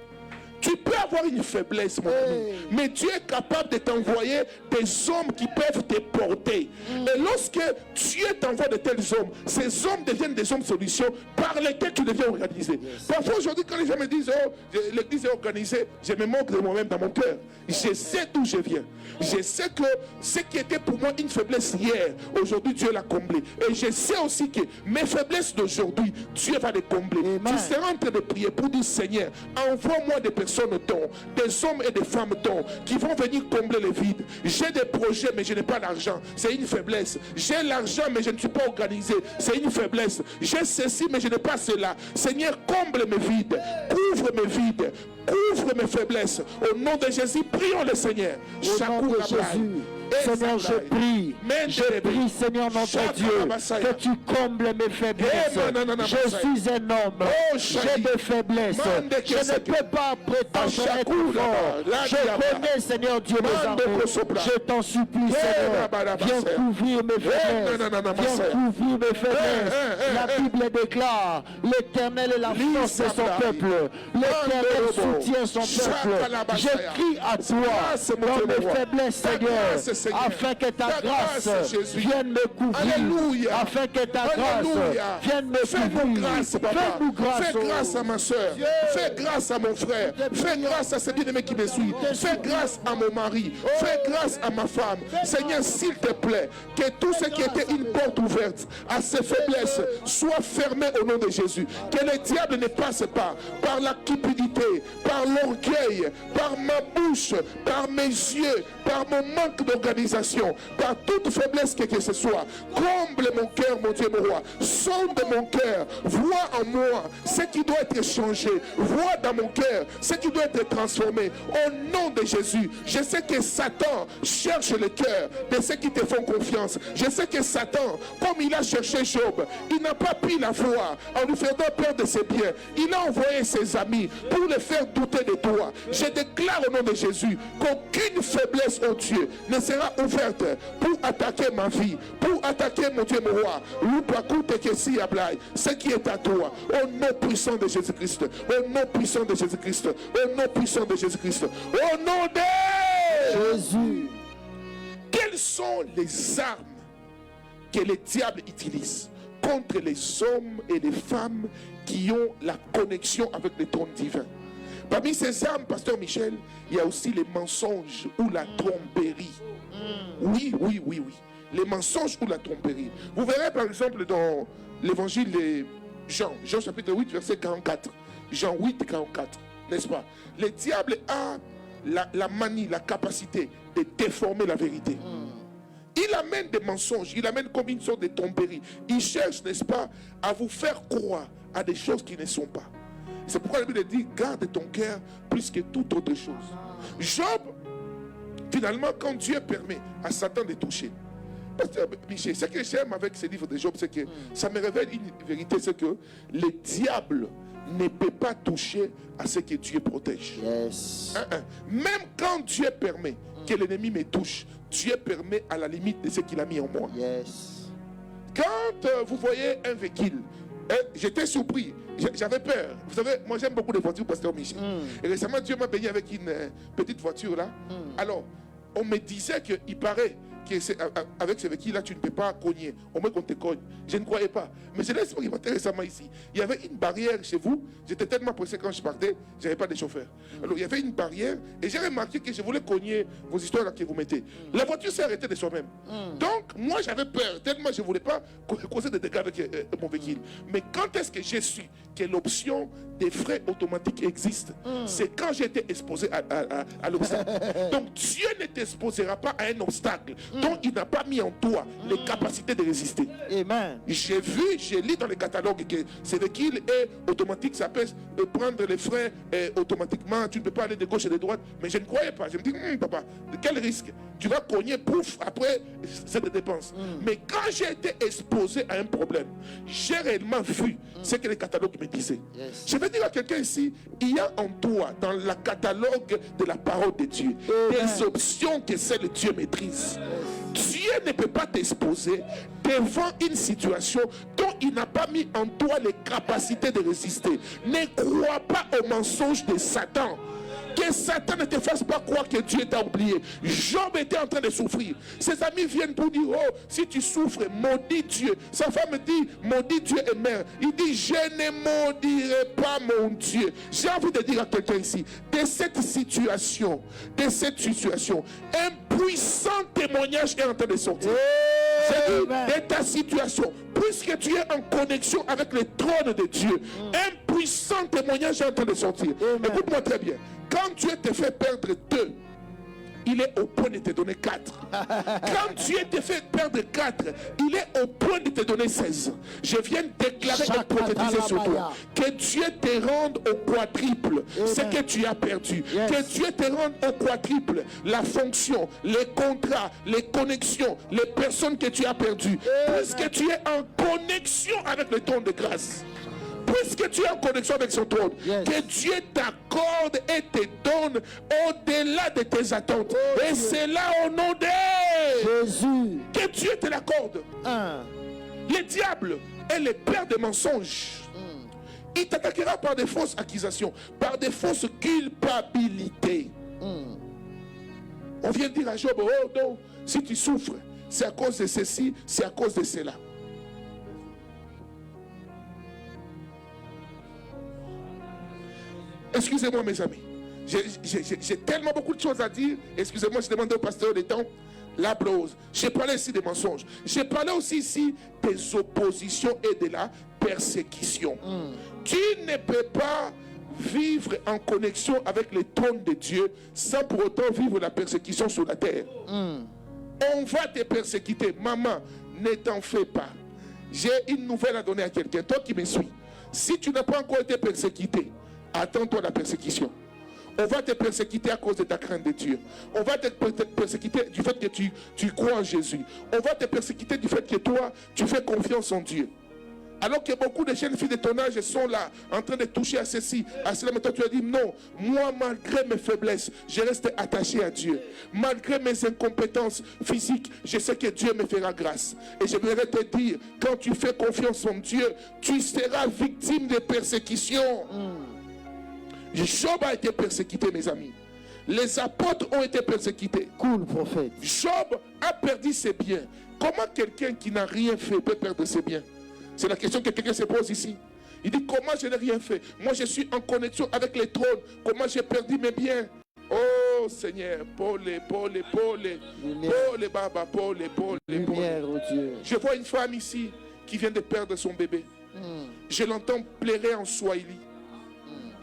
Tu peux avoir une faiblesse, mon ami, mais Dieu est capable de t'envoyer des hommes qui peuvent te porter. Et lorsque Dieu t'envoie de tels hommes, ces hommes deviennent des hommes solutions par lesquels tu deviens organisé. Parfois aujourd'hui, quand les gens me disent oh, l'église est organisée, je me moque de moi-même dans mon cœur. Je sais d'où je viens. Je sais que ce qui était pour moi une faiblesse hier, aujourd'hui Dieu l'a comblé. Et je sais aussi que mes faiblesses d'aujourd'hui, Dieu va les combler. Tu seras en train de prier pour dire Seigneur, envoie-moi des personnes dons, des hommes et des femmes dons qui vont venir combler les vides. J'ai des projets mais je n'ai pas l'argent, c'est une faiblesse. J'ai l'argent mais je ne suis pas organisé, c'est une faiblesse. J'ai ceci mais je n'ai pas cela. Seigneur, comble mes vides, couvre mes vides, couvre mes faiblesses. Au nom de Jésus, prions le Seigneur. Au nom de Jésus. Seigneur, je prie, Seigneur notre Dieu, que tu combles mes faiblesses. Je suis un homme, j'ai des faiblesses. Je ne peux pas prétendre être fort. Je connais, Seigneur Dieu, mes armées. Je t'en supplie, Seigneur, viens couvrir mes faiblesses. Viens couvrir mes faiblesses. La Bible déclare, l'Éternel est la force de son peuple. L'Éternel soutient son peuple. Je crie à toi dans mes faiblesses, Seigneur, afin que ta grâce vienne me couvrir. Alléluia. Afin que ta grâce vienne me couvrir. Fais-nous grâce, fais grâce à ma soeur. Fais grâce à mon frère. Fais grâce à ces bien-aimés qui me suivent. Fais grâce à mon mari. Fais grâce à ma femme. Seigneur, s'il te plaît, que tout ce qui était une porte ouverte à ces faiblesses soit fermé au nom de Jésus. Que le diable ne passe pas par la cupidité, par l'orgueil, par ma bouche, par mes yeux, par mon manque d'organisation, par toute faiblesse que ce soit. Comble mon cœur, mon Dieu, mon roi. Sonde mon cœur. Vois en moi ce qui doit être changé. Vois dans mon cœur ce qui doit être transformé. Au nom de Jésus, je sais que Satan cherche le cœur de ceux qui te font confiance. Je sais que Satan, comme il a cherché Job, il n'a pas pu la voir en lui faisant peur de ses biens. Il a envoyé ses amis pour le faire douter de toi. Je déclare au nom de Jésus qu'aucune faiblesse, oh Dieu, ne sera ouverte pour attaquer ma vie, pour attaquer mon Dieu, mon roi. Ce qui est à toi, au nom puissant de Jésus-Christ, au nom puissant de Jésus-Christ, au nom puissant de Jésus-Christ, au nom de Jésus. Quelles sont les armes que le diable utilise contre les hommes et les femmes qui ont la connexion avec le trône divin? Parmi ces armes, Pasteur Michel, il y a aussi les mensonges ou la tromperie. Oui. Les mensonges ou la tromperie. Vous verrez par exemple dans l'évangile de Jean chapitre 8, verset 44. Jean 8, 44, n'est-ce pas? Le diable a la manie, la capacité de déformer la vérité. Il amène des mensonges, il amène comme une sorte de tromperie. Il cherche, n'est-ce pas, à vous faire croire à des choses qui ne sont pas. C'est pourquoi la Bible dit, garde ton cœur plus que toute autre chose. Job, finalement, quand Dieu permet à Satan de toucher, Pasteur Michel, ce que j'aime avec ce livre de Job, c'est que ça me révèle une vérité, c'est que le diable ne peut pas toucher à ce que Dieu protège. Yes. Même quand Dieu permet que l'ennemi me touche, Dieu permet à la limite de ce qu'il a mis en moi. Yes. Quand vous voyez un véhicule, j'étais surpris, j'avais peur. Vous savez, moi j'aime beaucoup les voitures, Pasteur Michel. Et récemment, Dieu m'a béni avec une petite voiture là. Alors, on me disait qu'il paraît avec ce qui là tu ne peux pas cogner, au moins qu'on te cogne. Je ne croyais pas. Mais je l'ai expérimenté récemment ici. Il y avait une barrière chez vous. J'étais tellement pressé quand je partais, je n'avais pas de chauffeur. Alors il y avait une barrière et j'ai remarqué que je voulais cogner vos histoires là que vous mettez. La voiture s'est arrêtée de soi-même. Donc moi j'avais peur, tellement je ne voulais pas causer des dégâts avec mon véhicule. Mais quand est-ce que j'ai su que l'option des freins automatiques existe? C'est quand j'ai été exposé à l'obstacle. Donc Dieu ne t'exposera pas à un obstacle dont il n'a pas mis en toi les capacités de résister. Amen. J'ai vu, j'ai lu dans les catalogues que ce véhicule est automatique, ça peut prendre les freins automatiquement, tu ne peux pas aller de gauche et de droite. Mais je ne croyais pas. Je me dis, papa, quel risque? Tu vas cogner, pouf, après, c'est des dépenses. Mais quand j'ai été exposé à un problème, j'ai réellement vu ce que les catalogues me disaient. Je vais dire à quelqu'un ici, il y a en toi, dans le catalogue de la parole de Dieu, des options que seul Dieu maîtrise. Dieu ne peut pas t'exposer devant une situation dont il n'a pas mis en toi les capacités de résister. Ne crois pas aux mensonges de Satan. Que Satan ne te fasse pas croire que Dieu t'a oublié. Job était en train de souffrir. Ses amis viennent pour dire, oh, si tu souffres, maudis Dieu. Sa femme dit, maudis Dieu et mère. Il dit, je ne maudirai pas mon Dieu. J'ai envie de dire à quelqu'un ici, de cette situation, un puissant témoignage est en train de sortir. De ta situation, puisque tu es en connexion avec le trône de Dieu, un puissant témoignage est en train de sortir. Écoute-moi très bien. Quand Dieu te fait perdre 2, il est au point de te donner 4. Quand Dieu te fait perdre 4, il est au point de te donner 16. Je viens déclarer et prophétiser sur toi. Que Dieu te rende au quadruple ce que tu as perdu. Que Dieu te rende au quadruple la fonction, les contrats, les connexions, les personnes que tu as perdues. Puisque tu es en connexion avec le trône de grâce. Puisque tu es en connexion avec son trône, que Dieu t'accorde et te donne au-delà de tes attentes. Et c'est là au nom de Jésus. Que Dieu te l'accorde. Le diable est le père des mensonges. Il t'attaquera par des fausses accusations, par des fausses culpabilités. On vient dire à Job, oh non, si tu souffres, c'est à cause de ceci, c'est à cause de cela. Excusez-moi mes amis, j'ai tellement beaucoup de choses à dire. Excusez-moi, je demande au pasteur des temps. La blose. J'ai parlé ici des mensonges. J'ai parlé aussi ici des oppositions et de la persécution. Tu ne peux pas vivre en connexion avec le trône de Dieu sans pour autant vivre la persécution sur la terre. On va te persécuter. Maman, ne t'en fais pas. J'ai une nouvelle à donner à quelqu'un. Toi qui me suis. Si tu n'as pas encore été persécuté, attends-toi la persécution. On va te persécuter à cause de ta crainte de Dieu. On va te persécuter du fait que tu crois en Jésus. On va te persécuter du fait que toi, tu fais confiance en Dieu. Alors que beaucoup de jeunes filles de ton âge sont là, en train de toucher à ceci, à cela. Mais toi, tu as dit non. Moi, malgré mes faiblesses, je reste attaché à Dieu. Malgré mes incompétences physiques, je sais que Dieu me fera grâce. Et je voudrais te dire, quand tu fais confiance en Dieu, tu seras victime de persécutions. Job a été persécuté, mes amis. Les apôtres ont été persécutés. Cool, prophète. Job a perdu ses biens. Comment quelqu'un qui n'a rien fait peut perdre ses biens? C'est la question que quelqu'un se pose ici. Il dit, comment je n'ai rien fait? Moi, je suis en connexion avec les trônes. Comment j'ai perdu mes biens? Oh Seigneur, Baba, Lumière, oh Dieu. Je vois une femme ici qui vient de perdre son bébé. Je l'entends pleurer en Swahili.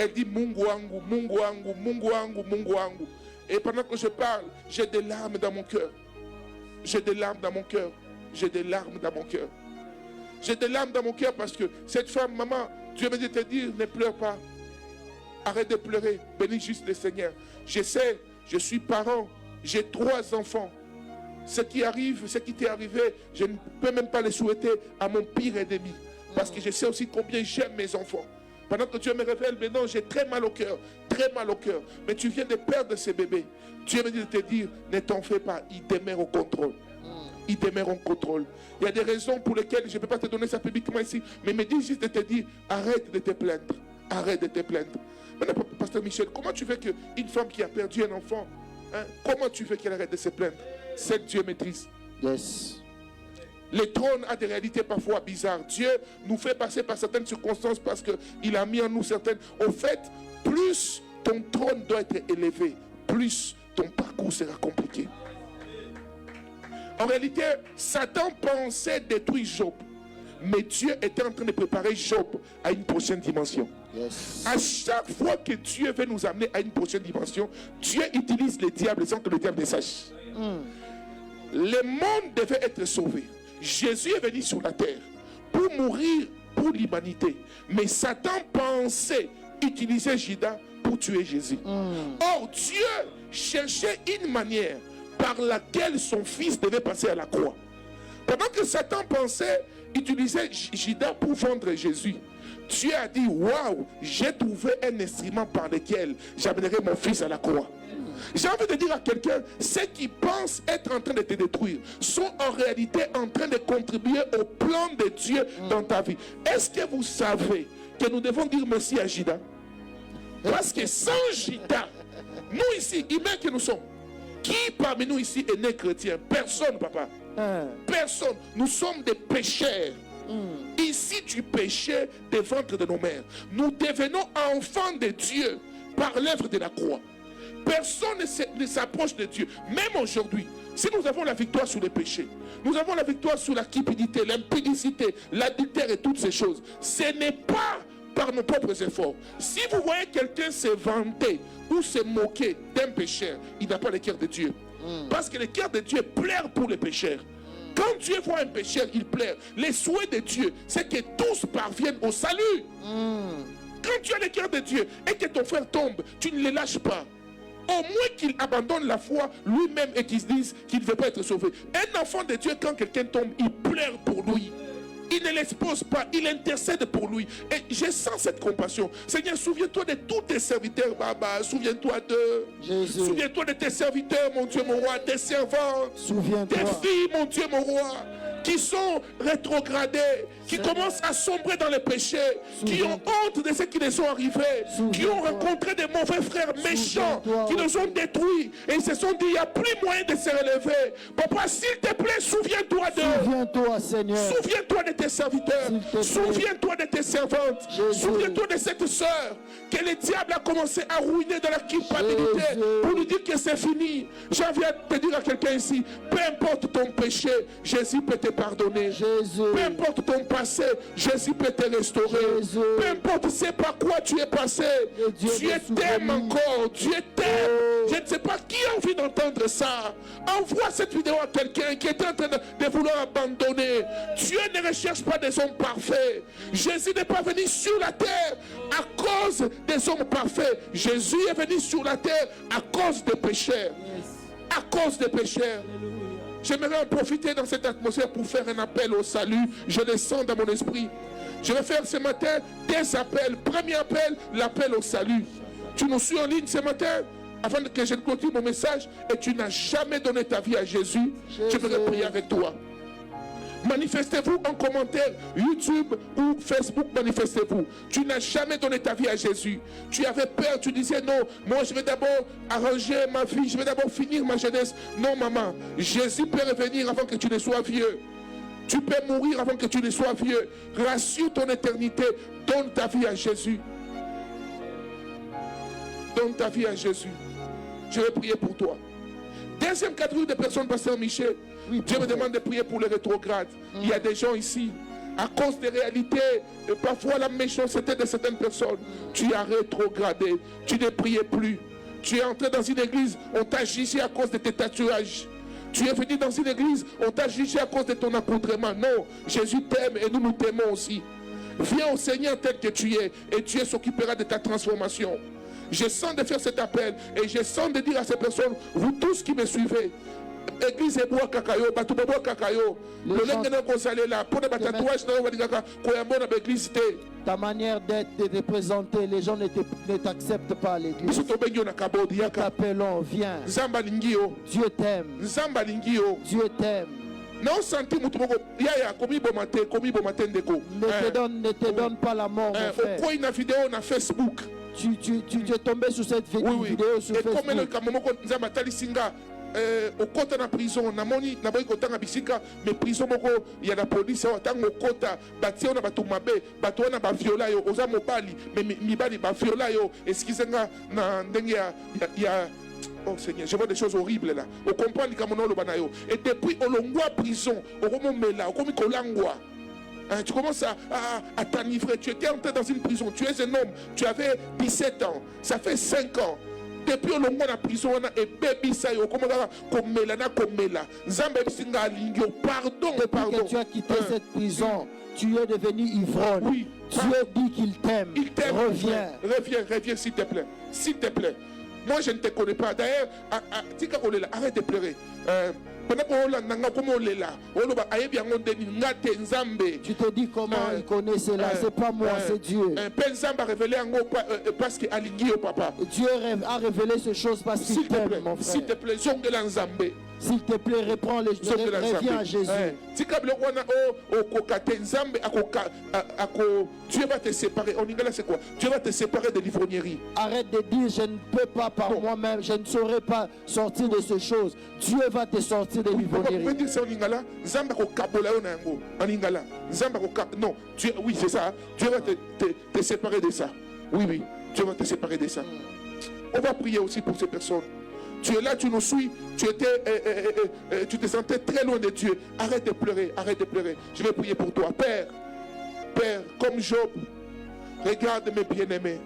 Elle dit Mungu wangu, Mungu wangu, Mungu wangu, Mungu wangu. Et pendant que je parle, j'ai des larmes dans mon cœur. J'ai des larmes dans mon cœur. J'ai des larmes dans mon cœur. J'ai des larmes dans mon cœur parce que cette femme, maman, Dieu me dit te dire, ne pleure pas. Arrête de pleurer. Bénis juste le Seigneur. Je sais, je suis parent. J'ai 3 enfants. Ce qui arrive, ce qui t'est arrivé, je ne peux même pas le souhaiter à mon pire ennemi. Parce que je sais aussi combien j'aime mes enfants. Pendant que Dieu me révèle, maintenant j'ai très mal au cœur, très mal au cœur. Mais tu viens de perdre ces bébés. Dieu me dit de te dire, ne t'en fais pas, il demeure au contrôle. Il demeure en contrôle. Il y a des raisons pour lesquelles je ne peux pas te donner ça publiquement ici, mais il me dit juste de te dire, arrête de te plaindre. Arrête de te plaindre. Maintenant, pasteur Michel, comment tu fais qu'une femme qui a perdu un enfant, comment tu fais qu'elle arrête de se plaindre? seul Dieu maîtrise. Yes. Les trônes ont des réalités parfois bizarres. Dieu nous fait passer par certaines circonstances parce qu'il a mis en nous certaines. Au fait, plus ton trône doit être élevé, plus ton parcours sera compliqué. En réalité, Satan pensait détruire Job. Mais Dieu était en train de préparer Job à une prochaine dimension. Yes. À chaque fois que Dieu veut nous amener à une prochaine dimension, Dieu utilise le diable sans que le diable ne sache. Le monde devait être sauvé. Jésus est venu sur la terre pour mourir pour l'humanité. Mais Satan pensait utiliser Judas pour tuer Jésus. Or, Dieu cherchait une manière par laquelle son fils devait passer à la croix. Pendant que Satan pensait utiliser Judas pour vendre Jésus, Dieu a dit, waouh, j'ai trouvé un instrument par lequel j'amènerai mon fils à la croix. J'ai envie de dire à quelqu'un, ceux qui pensent être en train de te détruire sont en réalité en train de contribuer au plan de Dieu dans ta vie. Est-ce que vous savez que nous devons dire merci à Judas? Parce que sans Judas, nous ici, humains que nous sommes, qui parmi nous ici est né chrétien? Personne, papa. Personne. Nous sommes des pécheurs. Ici du péché des ventres de nos mères. Nous devenons enfants de Dieu par l'œuvre de la croix. Personne ne s'approche de Dieu. Même aujourd'hui, si nous avons la victoire sur les péchés, nous avons la victoire sur la cupidité, l'impudicité, l'adultère et toutes ces choses. Ce n'est pas par nos propres efforts. Si vous voyez quelqu'un se vanter ou se moquer d'un pécheur, il n'a pas le cœur de Dieu. Parce que le cœur de Dieu pleure pour les pécheurs. Quand Dieu voit un pécheur, il pleure. Les souhaits de Dieu, c'est que tous parviennent au salut. Quand tu as le cœur de Dieu et que ton frère tombe, tu ne le lâches pas. Au moins qu'il abandonne la foi lui-même et qu'il se dise qu'il ne veut pas être sauvé. Un enfant de Dieu, quand quelqu'un tombe, il pleure pour lui. Il ne l'expose pas, il intercède pour lui. Et je sens cette compassion. Seigneur, souviens-toi de tous tes serviteurs, Baba. Souviens-toi de Jésus. Souviens-toi de tes serviteurs, mon Dieu, mon roi, tes servantes, tes filles, mon Dieu, mon roi, qui sont rétrogradés, qui commencent à sombrer dans les péchés, qui ont honte de ce qui les sont arrivés, qui ont rencontré des mauvais frères méchants, qui les ont détruits, et ils se sont dit, il n'y a plus moyen de se relever. Papa, s'il te plaît, souviens-toi d'eux. Souviens-toi, Seigneur. Souviens-toi de tes serviteurs. Souviens-toi de tes servantes. Souviens-toi de cette sœur que le diable a commencé à ruiner dans la culpabilité pour lui dire que c'est fini. J'ai envie de te dire à quelqu'un ici, peu importe ton péché, Jésus peut te pardonner. Peu importe ton passé, Jésus peut te restaurer. Peu importe c'est par quoi tu es passé, Dieu t'aime encore. Dieu t'aime. Je ne sais pas qui a envie d'entendre ça. Envoie cette vidéo à quelqu'un qui est en train de vouloir abandonner. Dieu ne recherche pas des hommes parfaits. Jésus n'est pas venu sur la terre à cause des hommes parfaits. Jésus est venu sur la terre à cause des pécheurs. À cause des pécheurs. J'aimerais en profiter dans cette atmosphère pour faire un appel au salut. Je le sens dans mon esprit. Je vais faire ce matin des appels. Premier appel, l'appel au salut. Tu nous suis en ligne ce matin avant que je ne continue mon message et tu n'as jamais donné ta vie à Jésus. J'aimerais prier avec toi. Manifestez-vous en commentaire YouTube ou Facebook, manifestez-vous. Tu n'as jamais donné ta vie à Jésus. Tu avais peur, tu disais non, moi je vais d'abord arranger ma vie, je vais d'abord finir ma jeunesse. Non maman, Jésus peut revenir avant que tu ne sois vieux. Tu peux mourir avant que tu ne sois vieux. Rassure ton éternité, donne ta vie à Jésus. Donne ta vie à Jésus. Je vais prier pour toi. Deuxième catégorie de personnes, pasteur Michel. Dieu me demande de prier pour les rétrogrades. Il y a des gens ici, à cause des réalités, et parfois la méchanceté de certaines personnes, tu as rétrogradé, tu ne priais plus. Tu es entré dans une église, on t'a jugé à cause de tes tatouages. Tu es venu dans une église, on t'a jugé à cause de ton accoutrement. Non, Jésus t'aime et nous nous t'aimons aussi. Viens au Seigneur tel que tu es et Dieu s'occupera de ta transformation. Je sens de faire cet appel et je sens de dire à ces personnes, vous tous qui me suivez, Église et bois kakayo, batouba bois kakayo. Le lendemain qu'on s'allait là, pour les tatouages, ta manière d'être, de te présenter, les gens ne t'acceptent pas à l'église. Nous t'appelons, viens. Dieu t'aime. Dieu t'aime. Non, senti ne te donne pas la mort, mon frère. Une vidéo na Facebook. Tu es tombé sur cette vidéo sur Facebook. au côté de la prison, namoni naboyi kotanga bisika mais prison moko ya la police tango kota batia na batu mabe batu na ba viola yo oza mobali mais mibali ba viola yo excusez-moi na ndenge ya oh Seigneur, je vois des choses horribles là. On comprend les camonos le banayo. Et depuis Olongwa prison, Oromomela, Okomikolangwa. Tu commences à t'enivrer. Tu étais entré dans une prison. Tu es un homme. Tu avais 17 ans. Ça fait 5 ans. Depuis Olongwa la prison, et baby ça yo. Komela na komela. Nzambe bisinga lingyo. Pardon, pardon. Depuis que tu as quitté cette prison, tu es devenu ivrogne. Oui. Dieu dit qu'il t'aime. Il t'aime. Reviens s'il te plaît. S'il te plaît. Moi, je ne te connais pas. D'ailleurs, arrête de pleurer. Tu te dis comment il connaît cela. C'est pas moi, c'est Dieu. Dieu a révélé ces choses parce qu'il t'aime, mon frère. S'il te plaît, s'il te plaît, reviens à Jésus. Dieu va te séparer. En Lingala, c'est quoi? Dieu va te séparer de l'ivrognerie. Arrête de dire, je ne peux pas par moi-même, je ne saurais pas sortir de ces choses. Dieu va te sortir de l'ivrognerie. Vous pouvez dire ça en Lingala? En Lingala. Non, oui, c'est ça. Dieu va te séparer de ça. Oui, Dieu va te séparer de ça. On va prier aussi pour ces personnes. Tu es là, tu nous suis, tu te sentais très loin de Dieu. Arrête de pleurer, arrête de pleurer. Je vais prier pour toi. Père, comme Job, regarde mes bien-aimés.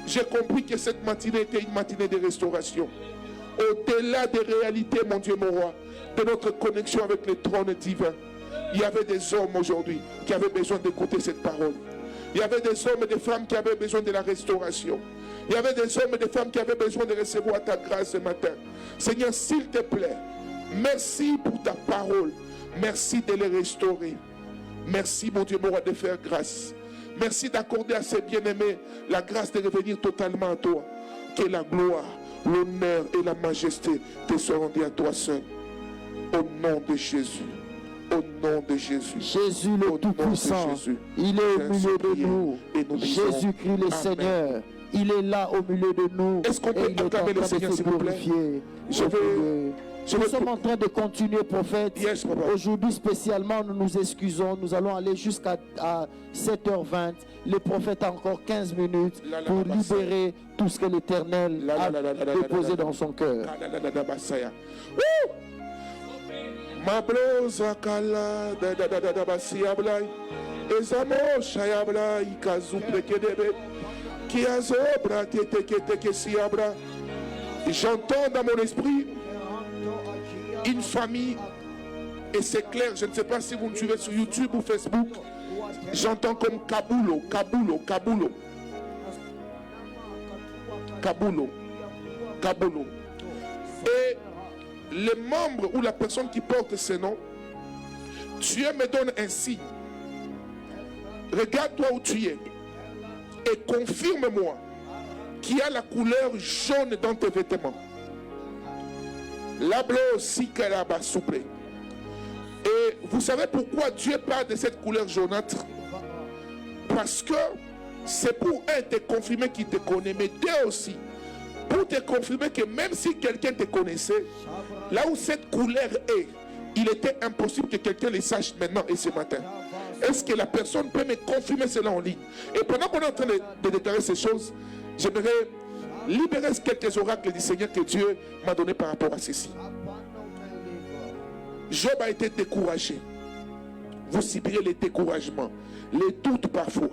J'ai compris que cette matinée était une matinée de restauration. Au-delà des réalités, mon Dieu, mon roi, de notre connexion avec le trône divin, il y avait des hommes aujourd'hui qui avaient besoin d'écouter cette parole. Il y avait des hommes et des femmes qui avaient besoin de la restauration. Il y avait des hommes et des femmes qui avaient besoin de recevoir ta grâce ce matin. Seigneur, s'il te plaît, merci pour ta parole. Merci de les restaurer. Merci, mon Dieu, mon roi, de faire grâce. Merci d'accorder à ces bien-aimés la grâce de revenir totalement à toi. Que la gloire, l'honneur et la majesté te soient rendus à toi seul. Au nom de Jésus. Au nom de Jésus. Jésus le Tout-Puissant. Il est au milieu de nous. Jésus-Christ le Seigneur. Il est là au milieu de nous. Est-ce qu'on peut acclamer le Seigneur, s'il vous plaît? Nous sommes en train de continuer, prophète. Yes, aujourd'hui spécialement, nous nous excusons. Nous allons aller jusqu'à 7h20. Le prophète a encore 15 minutes pour libérer tout ce que l'Éternel a déposé dans son cœur. J'entends dans mon esprit une famille, et c'est clair, je ne sais pas si vous me suivez sur YouTube ou Facebook, j'entends comme Kabulo. Et les membres ou la personne qui porte ce nom, Dieu me donne un signe. Regarde-toi où tu es et confirme-moi qu'il y a la couleur jaune dans tes vêtements. Et vous savez pourquoi Dieu parle de cette couleur jaunâtre? Parce que c'est pour un te confirmer qu'il te connaît, mais deux aussi pour te confirmer que même si quelqu'un te connaissait, là où cette couleur est, il était impossible que quelqu'un le sache maintenant et ce matin. Est-ce que la personne peut me confirmer cela en ligne? Et pendant qu'on est en train de déclarer ces choses, j'aimerais libérer quelques oracles du Seigneur que Dieu m'a donné par rapport à ceci. Job a été découragé. Vous subirez les découragements, les doutes parfois.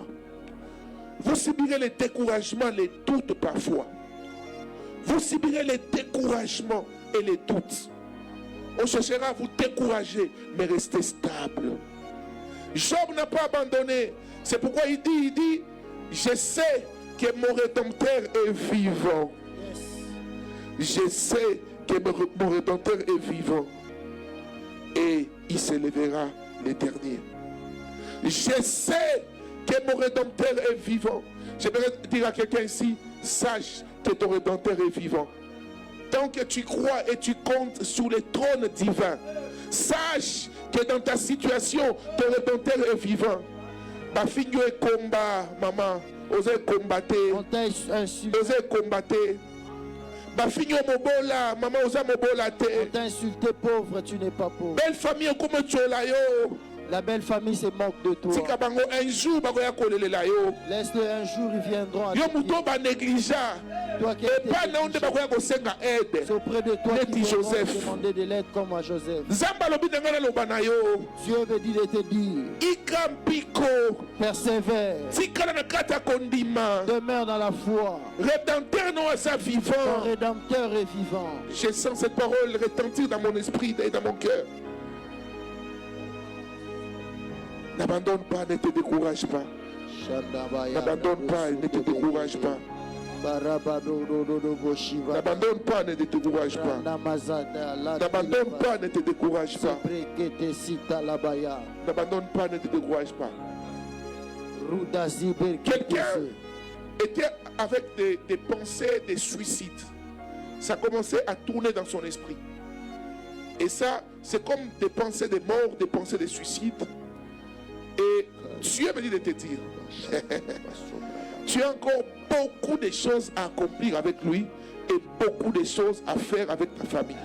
Vous subirez les découragements, les doutes parfois. Vous subirez les découragements et les doutes. On cherchera à vous décourager, mais restez stable. Job n'a pas abandonné. C'est pourquoi il dit, je sais que mon Rédempteur est vivant. Je sais que mon Rédempteur est vivant. Et il se lèvera le dernier. Je sais que mon Rédempteur est vivant. J'aimerais dire à quelqu'un ici, sache que ton Rédempteur est vivant. Tant que tu crois et tu comptes sur le trône divin, sache que dans ta situation, ton Rédempteur est vivant. Ma fille est combat, maman. Osez combattre. Osez combattre. On t'a insulté pauvre, tu n'es pas pauvre. Belle famille comme La belle famille se moque de toi. un jour, Laisse-le un jour, ils viendront à yo te dire. Toi qui es aide. c'est auprès de toi qui Joseph. vont demander de l'aide comme à Joseph. Dieu Dieu veut dire de te dire, persévère, demeure dans la foi. Rédempteur non à sa Ton vivant. Rédempteur est vivant. Je sens cette parole retentir dans mon esprit et dans mon cœur. N'abandonne pas, ne te décourage pas. N'abandonne pas, ne te décourage pas. N'abandonne pas, ne te décourage pas. N'abandonne pas, ne te décourage pas. N'abandonne pas, ne te décourage pas. Quelqu'un était avec des pensées de suicide. Ça commençait à tourner dans son esprit. Et ça, c'est comme des pensées de mort, des pensées de suicide. Et Dieu me dit de te dire, tu as encore beaucoup de choses à accomplir avec lui et beaucoup de choses à faire avec ta famille.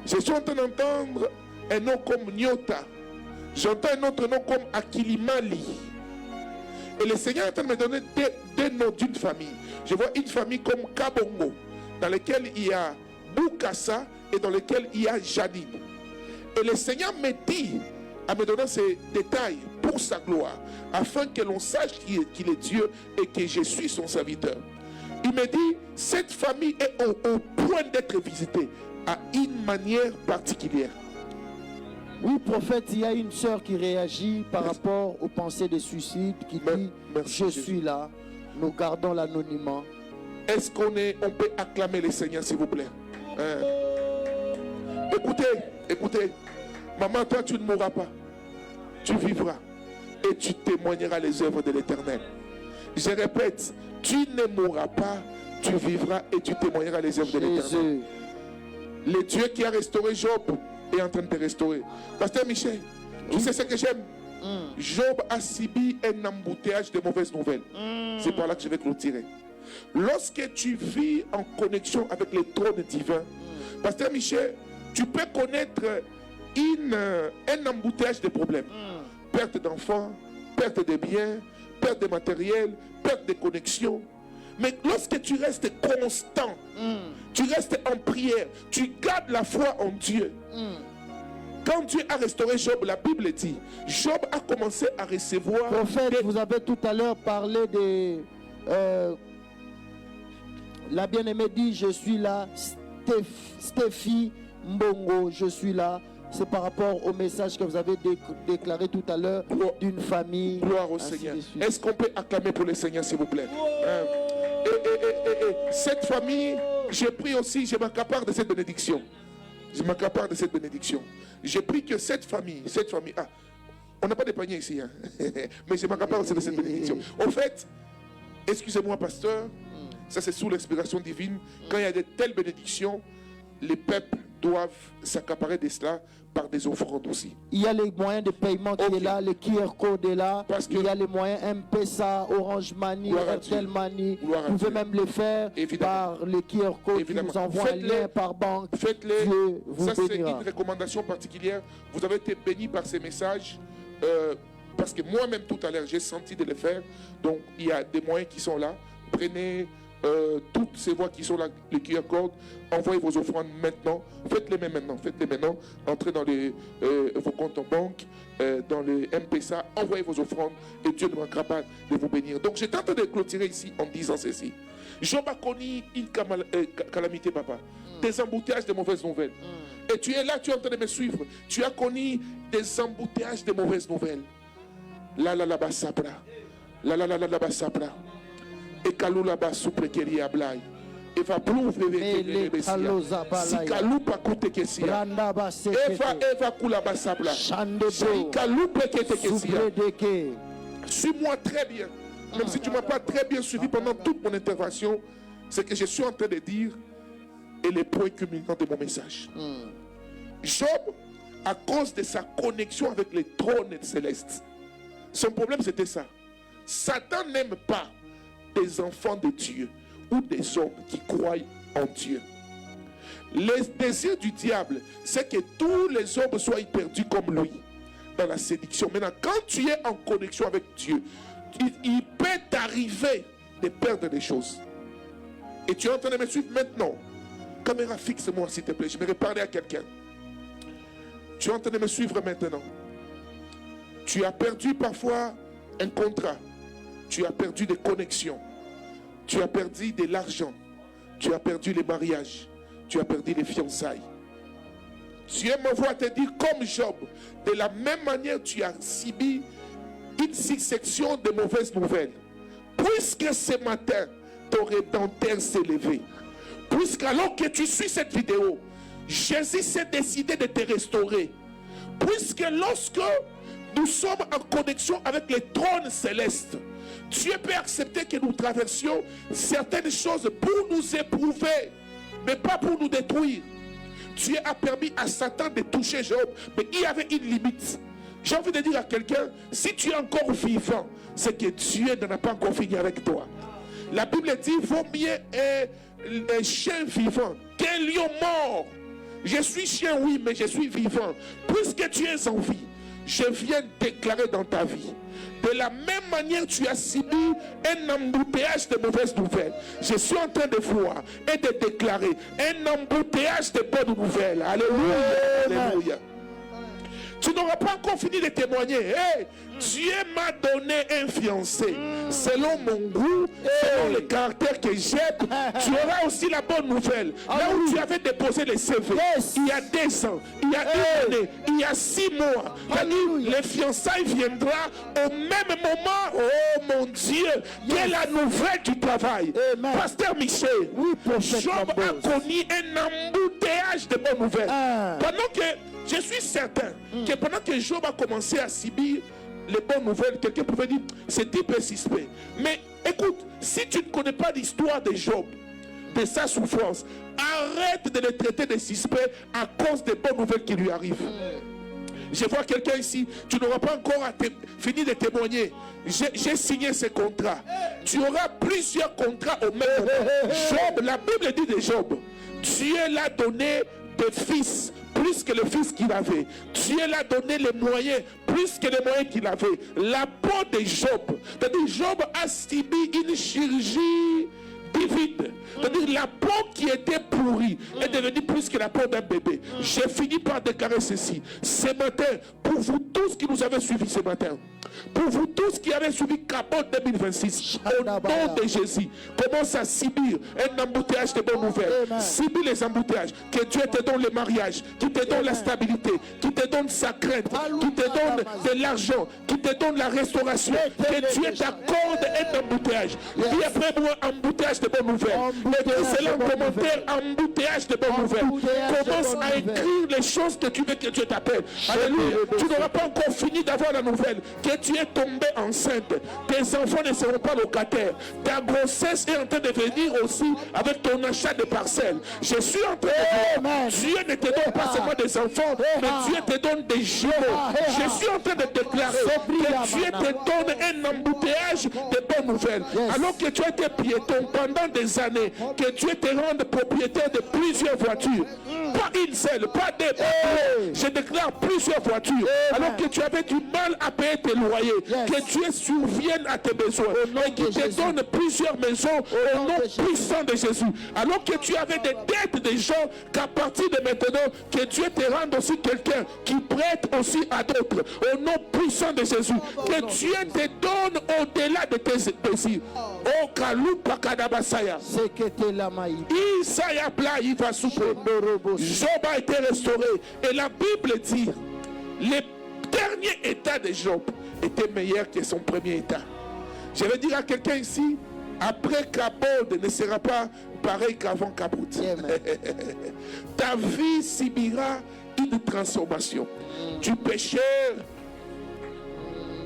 Je suis en train d'entendre un nom comme Nyota. J'entends un autre nom comme Akilimali. Et le Seigneur est en train de me donner deux noms d'une famille. Je vois une famille comme Kabongo, dans laquelle il y a Bukasa et dans laquelle il y a Janine. Et le Seigneur me dit, à me donner ces détails pour sa gloire, afin que l'on sache qu'il est Dieu et que je suis son serviteur. Il me dit, cette famille est au point d'être visitée à une manière particulière. Oui, prophète, il y a une sœur qui réagit par rapport aux pensées de suicide, qui dit, je suis là, nous gardons l'anonymat. Est-ce qu'on peut acclamer le Seigneur, s'il vous plaît? Écoutez, maman, toi tu ne mourras pas, tu vivras et tu témoigneras les œuvres de l'Éternel. Je répète, tu ne mourras pas, tu vivras et tu témoigneras les œuvres de l'Éternel. Le Dieu qui a restauré Job est en train de te restaurer. Pasteur Michel, tu sais ce que j'aime? Job a subi un embouteillage de mauvaises nouvelles. C'est par là que je vais clôturer. Lorsque tu vis en connexion avec le trône divin, Pasteur Michel, tu peux connaître un embouteillage de problèmes. Perte d'enfants, perte de biens, perte de matériel, perte de connexion. Mais lorsque tu restes constant, tu restes en prière, tu gardes la foi en Dieu. Quand Dieu a restauré Job, la Bible dit, Job a commencé à recevoir... Prophète, vous avez tout à l'heure parlé de... la bien-aimée dit, je suis là, Stéphie Mbongo, je suis là. C'est par rapport au message que vous avez déclaré tout à l'heure d'une famille. Gloire au Seigneur. Est-ce qu'on peut acclamer pour le Seigneur, s'il vous plaît? Cette famille, j'ai pris aussi, je m'accapare de cette bénédiction. Je m'accapare de cette bénédiction. J'ai pris que cette famille, on n'a pas de panier ici, hein? Mais je m'accapare aussi de cette bénédiction. Au fait, excusez-moi, pasteur, ça c'est sous l'inspiration divine. Quand il y a de telles bénédictions, les peuples doivent s'accaparer de cela par des offrandes aussi. Il y a les moyens de paiement qui est là, le QR code est là. Il y a les moyens M-Pesa, Orange Money, Airtel Money. Vous pouvez même le faire par le QR code qui vous envoie un lien par banque. Faites-les. Dieu vous ça, c'est bénira. une recommandation particulière. Vous avez été bénis par ces messages. Parce que moi-même tout à l'heure, j'ai senti de le faire. Donc, il y a des moyens qui sont là. Prenez toutes ces voies qui sont là, les QR code, envoyez vos offrandes maintenant, faites-les maintenant, entrez dans vos comptes en banque, dans les M-Pesa, envoyez vos offrandes et Dieu ne manquera pas de vous bénir. Donc j'ai tenté de clôturer ici en disant ceci. Job a connu une calamité, papa, des embouteillages de mauvaises nouvelles. Et tu es là, tu es en train de me suivre, tu as connu des embouteillages de mauvaises nouvelles. Et kalula ba suprekeri ablai. Et va plouvre les si kalupa koute kesia. Eva kula ba sabla. Si kalupa kete kesia. Suis-moi très bien. Même si tu ne m'as pas très bien suivi pendant toute mon intervention, c'est que je suis en train de dire et les points culminants de mon message. Job, à cause de sa connexion avec les trônes célestes, son problème c'était ça. Satan n'aime pas des enfants de Dieu ou des hommes qui croient en Dieu. Le désir du diable, c'est que tous les hommes soient perdus comme lui, dans la séduction. Maintenant, quand tu es en connexion avec Dieu, il peut t'arriver de perdre des choses. Et tu es en train de me suivre maintenant. Caméra, fixe-moi s'il te plaît, je vais parler à quelqu'un. Tu es en train de me suivre maintenant. Tu as perdu parfois un contrat. Tu as perdu des connexions. Tu as perdu de l'argent. Tu as perdu les mariages. Tu as perdu les fiançailles. Dieu m'envoie te dire comme Job, de la même manière tu as subi une succession de mauvaises nouvelles. Puisque ce matin, ton Rédempteur s'est levé. Puisqu'alors que tu suis cette vidéo, Jésus s'est décidé de te restaurer. Puisque lorsque nous sommes en connexion avec les trônes célestes, Dieu peut accepter que nous traversions certaines choses pour nous éprouver, mais pas pour nous détruire. Dieu a permis à Satan de toucher Job, mais il y avait une limite. J'ai envie de dire à quelqu'un, si tu es encore vivant, c'est que Dieu n'en a pas encore fini avec toi. La Bible dit, vaut mieux un chien vivant qu'un lion mort. Je suis chien, oui, mais je suis vivant. Puisque tu es en vie, je viens déclarer dans ta vie. De la même manière, tu as subi un embouteillage de mauvaises nouvelles. Je suis en train de voir et de déclarer un embouteillage de bonnes nouvelles. Alléluia. Alléluia. Tu n'auras pas encore fini de témoigner. Hey, Dieu m'a donné un fiancé. Selon mon goût, selon le caractère que j'aime, tu auras aussi la bonne nouvelle. Là où tu avais déposé les CV, il y a 2 ans, il y a 1 année, il y a 6 mois, le fiançailles viendra au même moment. Oh mon Dieu, quelle est la nouvelle du travail. Pasteur Michel, Job a connu un embouteillage de bonnes nouvelles. Pendant que je suis certain que pendant que Job a commencé à subir les bonnes nouvelles, quelqu'un pouvait dire c'est type suspect. Mais écoute, si tu ne connais pas l'histoire de Job, de sa souffrance, arrête de le traiter de suspect à cause des bonnes nouvelles qui lui arrivent. Je vois quelqu'un ici, tu n'auras pas encore fini de témoigner. J'ai signé ce contrat. Tu auras plusieurs contrats au même moment. Job, la Bible dit de Job, Dieu l'a donné des fils plus que le fils qu'il avait. Dieu l'a donné les moyens plus que les moyens qu'il avait. La peau de Job, c'est-à-dire Job a subi une chirurgie divine. C'est-à-dire la peau qui était pourrie est devenue plus que la peau d'un bébé. J'ai fini par déclarer ceci. Ce matin, pour vous tous qui nous avez suivis ce matin, pour vous tous qui avez suivi Cabot 2026, au nom de Jésus, commence à subir un embouteillage de bonnes nouvelles. Subis les embouteillages. Que Dieu te donne le mariage, qui te donne la stabilité, qui te donne sa crainte, qui te donne de l'argent, qui te donne la restauration. Que Dieu t'accorde un embouteillage. Dis après moi, embouteillage de bonnes nouvelles. Excellent commentaire, embouteillage de bonnes nouvelles. Commence à écrire les choses que tu veux que Dieu t'appelle. Alléluia. Tu n'auras pas encore fini d'avoir la nouvelle. Que tu es tombé enceinte. Tes enfants ne seront pas locataires. Ta grossesse est en train de venir aussi avec ton achat de parcelles. Je suis en train de dire, Dieu ne te donne pas seulement des enfants, mais Dieu te donne des jumeaux. Je suis en train de déclarer que Dieu te donne un embouteillage de bonnes nouvelles. Alors que tu as été piéton pendant des années, que Dieu te rende propriétaire de plusieurs voitures. Pas une seule, pas deux, pas deux. Je déclare plusieurs voitures. Alors que tu avais du mal à payer tes loyers, que Dieu survienne à tes besoins et qu'il te donne plusieurs maisons au nom puissant de Jésus. Alors que tu avais des dettes des gens, qu'à partir de maintenant, que Dieu te rende aussi quelqu'un qui prête aussi à d'autres au nom puissant de Jésus. Que Dieu te donne au-delà de tes désirs. Oh, Kaloupa Kadabasaya. Isaya Bla, il va souffrir. Job a été restauré. Et la Bible dit, le dernier état de Job était meilleur que son premier état. Je vais dire à quelqu'un ici, après Kabod ne sera pas pareil qu'avant Kabod. Ta vie subira une transformation. Du pécheur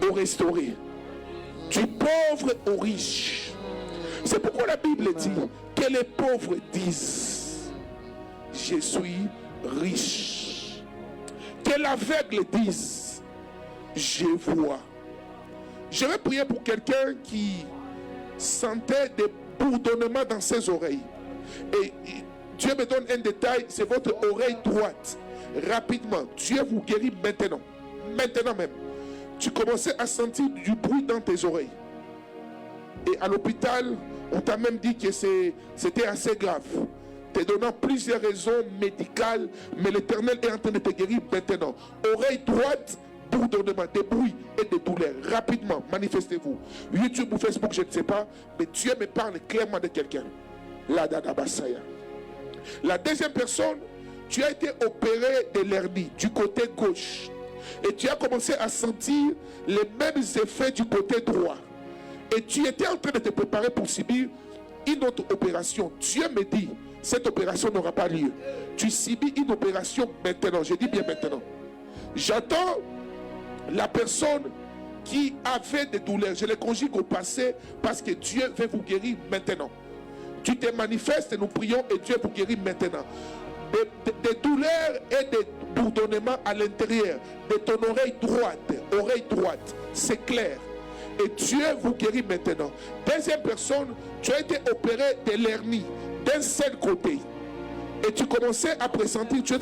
au restauré. Du pauvre au riche. C'est pourquoi la Bible dit que les pauvres disent, je suis riche. Que l'aveugle dise, je vois. Je vais prier pour quelqu'un qui sentait des bourdonnements dans ses oreilles. Et Dieu me donne un détail, c'est votre oreille droite. Rapidement, Dieu vous guérit maintenant. Maintenant même. Tu commençais à sentir du bruit dans tes oreilles. Et à l'hôpital, on t'a même dit que c'était assez grave. Te donnant plusieurs raisons médicales, mais l'Éternel est en train de te guérir maintenant. Oreille droite, bourdonnement, des bruits et des douleurs. Rapidement, manifestez-vous. YouTube ou Facebook, je ne sais pas, mais Dieu me parle clairement de quelqu'un. La deuxième personne, tu as été opéré de l'hernie du côté gauche. Et tu as commencé à sentir les mêmes effets du côté droit. Et tu étais en train de te préparer pour subir une autre opération. Dieu me dit, cette opération n'aura pas lieu. Tu subis une opération maintenant. Je dis bien maintenant. J'attends la personne qui avait des douleurs. Je les conjugue au passé parce que Dieu veut vous guérir maintenant. Tu te manifestes et nous prions et Dieu vous guérit maintenant. Des douleurs et des bourdonnements à l'intérieur de ton oreille droite. C'est clair. Et Dieu vous guérit maintenant. Deuxième personne, tu as été opéré de l'hernie d'un seul côté. Et tu commençais à pressentir, tu es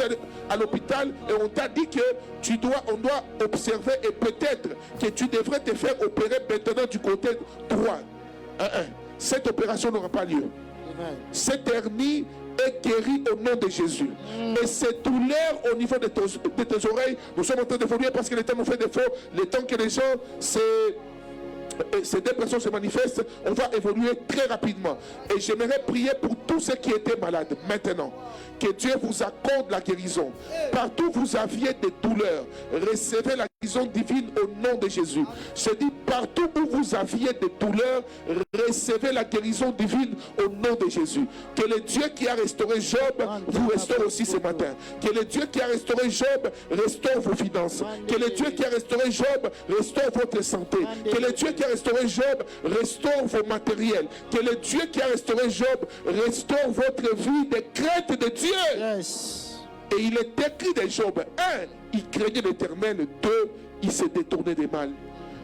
à l'hôpital et on t'a dit que on doit observer et peut-être que tu devrais te faire opérer maintenant du côté droit. Cette opération n'aura pas lieu. Cette hernie est guérie au nom de Jésus. Et cette douleur au niveau de tes oreilles, nous sommes en train d'évoluer parce que le temps nous fait défaut. Le temps que les gens ces deux personnes se manifestent, on va évoluer très rapidement. Et j'aimerais prier pour tous ceux qui étaient malades maintenant. Que Dieu vous accorde la guérison. Partout où vous aviez des douleurs, recevez la guérison divine au nom de Jésus. Je dis partout où vous aviez des douleurs, recevez la guérison divine au nom de Jésus. Que le Dieu qui a restauré Job vous restaure aussi ce matin. Que le Dieu qui a restauré Job restaure vos finances. Que le Dieu qui a restauré Job restaure votre santé. Que le Dieu qui a restauré Job restaure vos matériels. Que le Dieu qui a restauré Job restaure votre vie de crainte de Dieu. Yes. Et il est écrit de Job: 1, il craignait l'Éternel. 2, il s'est détourné des mal.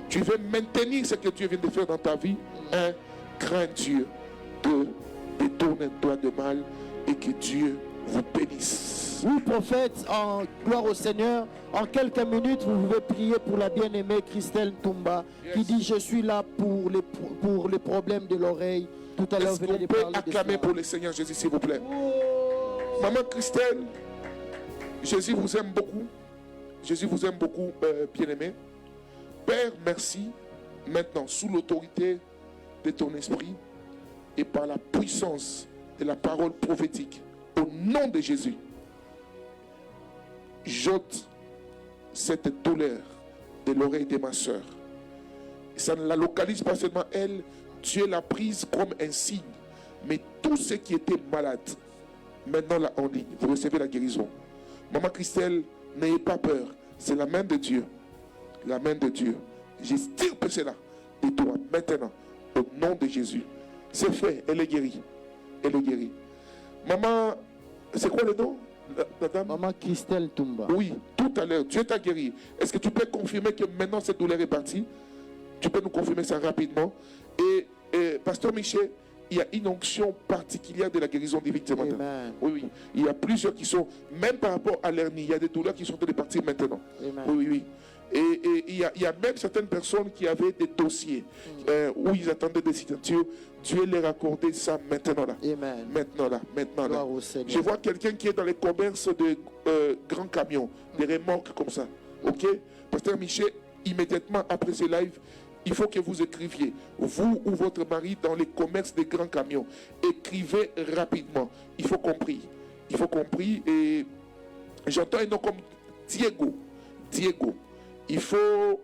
Tu veux maintenir ce que Dieu vient de faire dans ta vie. 1, crains Dieu. 2, détourne-toi de mal et que Dieu vous bénisse. Oui, prophète, en gloire au Seigneur, en quelques minutes, vous pouvez prier pour la bien-aimée Christelle Toumba, qui dit: je suis là pour les problèmes de l'oreille. Tout à l'heure, vous venez de parler. Acclamer pour le Seigneur Jésus, s'il vous plaît. Maman Christelle, Jésus vous aime beaucoup. Jésus vous aime beaucoup, bien-aimé. Père, merci. Maintenant, sous l'autorité de ton esprit et par la puissance de la parole prophétique, au nom de Jésus, j'ôte cette douleur de l'oreille de ma soeur. Ça ne la localise pas seulement elle, Dieu l'a prise comme un signe. Mais tous ceux qui étaient malades, maintenant là en ligne, vous recevez la guérison. Maman Christelle, n'ayez pas peur. C'est la main de Dieu. La main de Dieu. J'extirpe cela de toi maintenant, au nom de Jésus. C'est fait, elle est guérie. Elle est guérie. Maman, c'est quoi le nom? La dame? Maman Christelle Toumba. Oui, tout à l'heure, Dieu t'a guéri. Est-ce que tu peux confirmer que maintenant cette douleur est partie? Tu peux nous confirmer ça rapidement. Et Pasteur Michel, il y a une onction particulière de la guérison divine ce matin. Amen. Oui, oui. Il y a plusieurs qui sont, même par rapport à l'hernie, il y a des douleurs qui sont en train de partir maintenant. Amen. Oui, oui, oui. Et il y a même certaines personnes qui avaient des dossiers où ils attendaient des signatures. Dieu leur a accordé ça maintenant là. Amen. Maintenant là. Maintenant là. Je vois quelqu'un qui est dans les commerces de grands camions, des remorques comme ça. Ok? Pasteur Michel, immédiatement après ce live, il faut que vous écriviez, vous ou votre mari, dans les commerces des grands camions. Écrivez rapidement. Il faut compris. Il faut compris. Et j'entends un nom comme Diego. Diego. Il faut...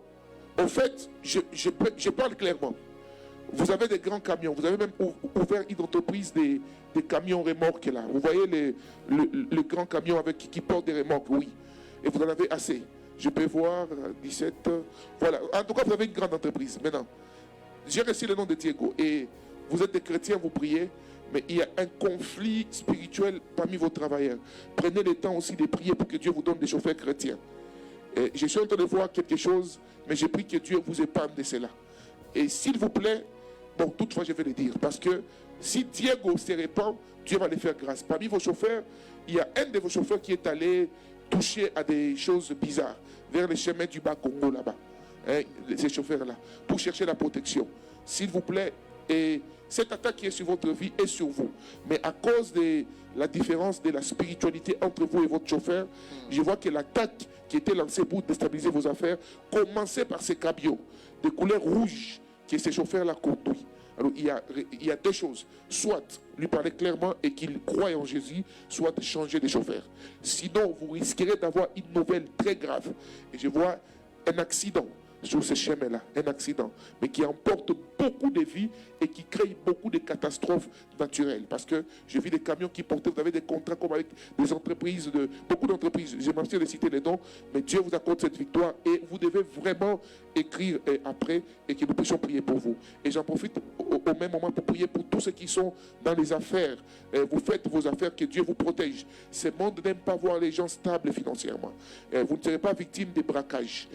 En fait, je parle clairement. Vous avez des grands camions. Vous avez même ouvert une entreprise des camions remorques là. Vous voyez les grands camions qui portent des remorques, oui. Et vous en avez assez. Je peux voir 17. Voilà. En tout cas, vous avez une grande entreprise. Maintenant, j'ai reçu le nom de Diego. Et vous êtes des chrétiens, vous priez. Mais il y a un conflit spirituel parmi vos travailleurs. Prenez le temps aussi de prier pour que Dieu vous donne des chauffeurs chrétiens. Et je suis en train de voir quelque chose, mais je prie que Dieu vous épargne de cela. Et s'il vous plaît, bon, toutefois je vais le dire, parce que Si Diego se répand, Dieu va les faire grâce. Parmi vos chauffeurs, il y a un de vos chauffeurs qui est allé toucher à des choses bizarres vers les chemins du bas Congo là-bas. Ces chauffeurs-là, pour chercher la protection. S'il vous plaît, et cette attaque qui est sur votre vie est sur vous. Mais à cause de la différence de la spiritualité entre vous et votre chauffeur, je vois que l'attaque qui était lancée pour déstabiliser vos affaires commençait par ces cabillots de couleur rouge que ces chauffeurs-là conduisent. Alors il y a deux choses. Soit lui parler clairement et qu'il croie en Jésus, soit changer de chauffeur. Sinon, vous risquerez d'avoir une nouvelle très grave. Et je vois un accident sur ce chemin-là, un accident, mais qui emporte beaucoup de vies et qui crée beaucoup de catastrophes naturelles. Parce que je vis des camions qui portaient, vous avez des contrats comme avec des entreprises, beaucoup d'entreprises, je m'abstiens de citer les noms, mais Dieu vous accorde cette victoire et vous devez vraiment écrire après et que nous puissions prier pour vous. Et j'en profite au même moment pour prier pour tous ceux qui sont dans les affaires. Vous faites vos affaires, que Dieu vous protège. Ce monde n'aime pas voir les gens stables financièrement. Vous ne serez pas victime des braquages.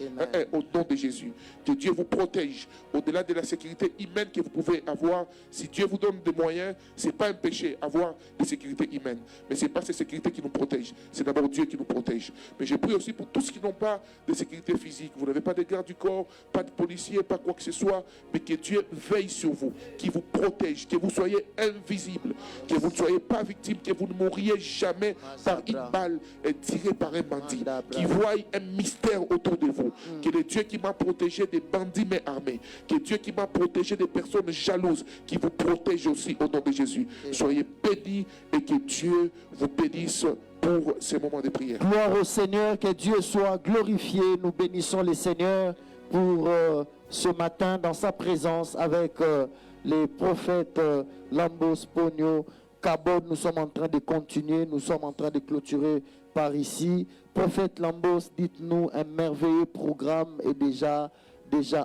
Au nom de Jésus. Que Dieu vous protège au-delà de la sécurité humaine que vous pouvez avoir. Si Dieu vous donne des moyens, ce n'est pas un péché avoir des sécurités humaines. Mais ce n'est pas ces sécurités qui nous protègent. C'est d'abord Dieu qui nous protège. Mais je prie aussi pour tous ceux qui n'ont pas de sécurité physique. Vous n'avez pas de garde du corps, pas de policiers, pas quoi que ce soit. Mais que Dieu veille sur vous, qu'il vous protège, que vous soyez invisible, que vous ne soyez pas victime, que vous ne mouriez jamais par une balle tirée par un bandit. Qui voie un mystère autour de vous. Que le Dieu qui m'a protégé des bandits mais armés, que Dieu qui m'a protégé des personnes jalouses, qui vous protège aussi au nom de Jésus. Soyez bénis et que Dieu vous bénisse pour ces moments de prière. Gloire au Seigneur, que Dieu soit glorifié. Nous bénissons le Seigneur pour ce matin dans sa présence avec les prophètes Lambos, Pogno, Kabod. Nous sommes en train de continuer, nous sommes en train de clôturer par ici. Prophète Lambos, dites-nous, un merveilleux programme est déjà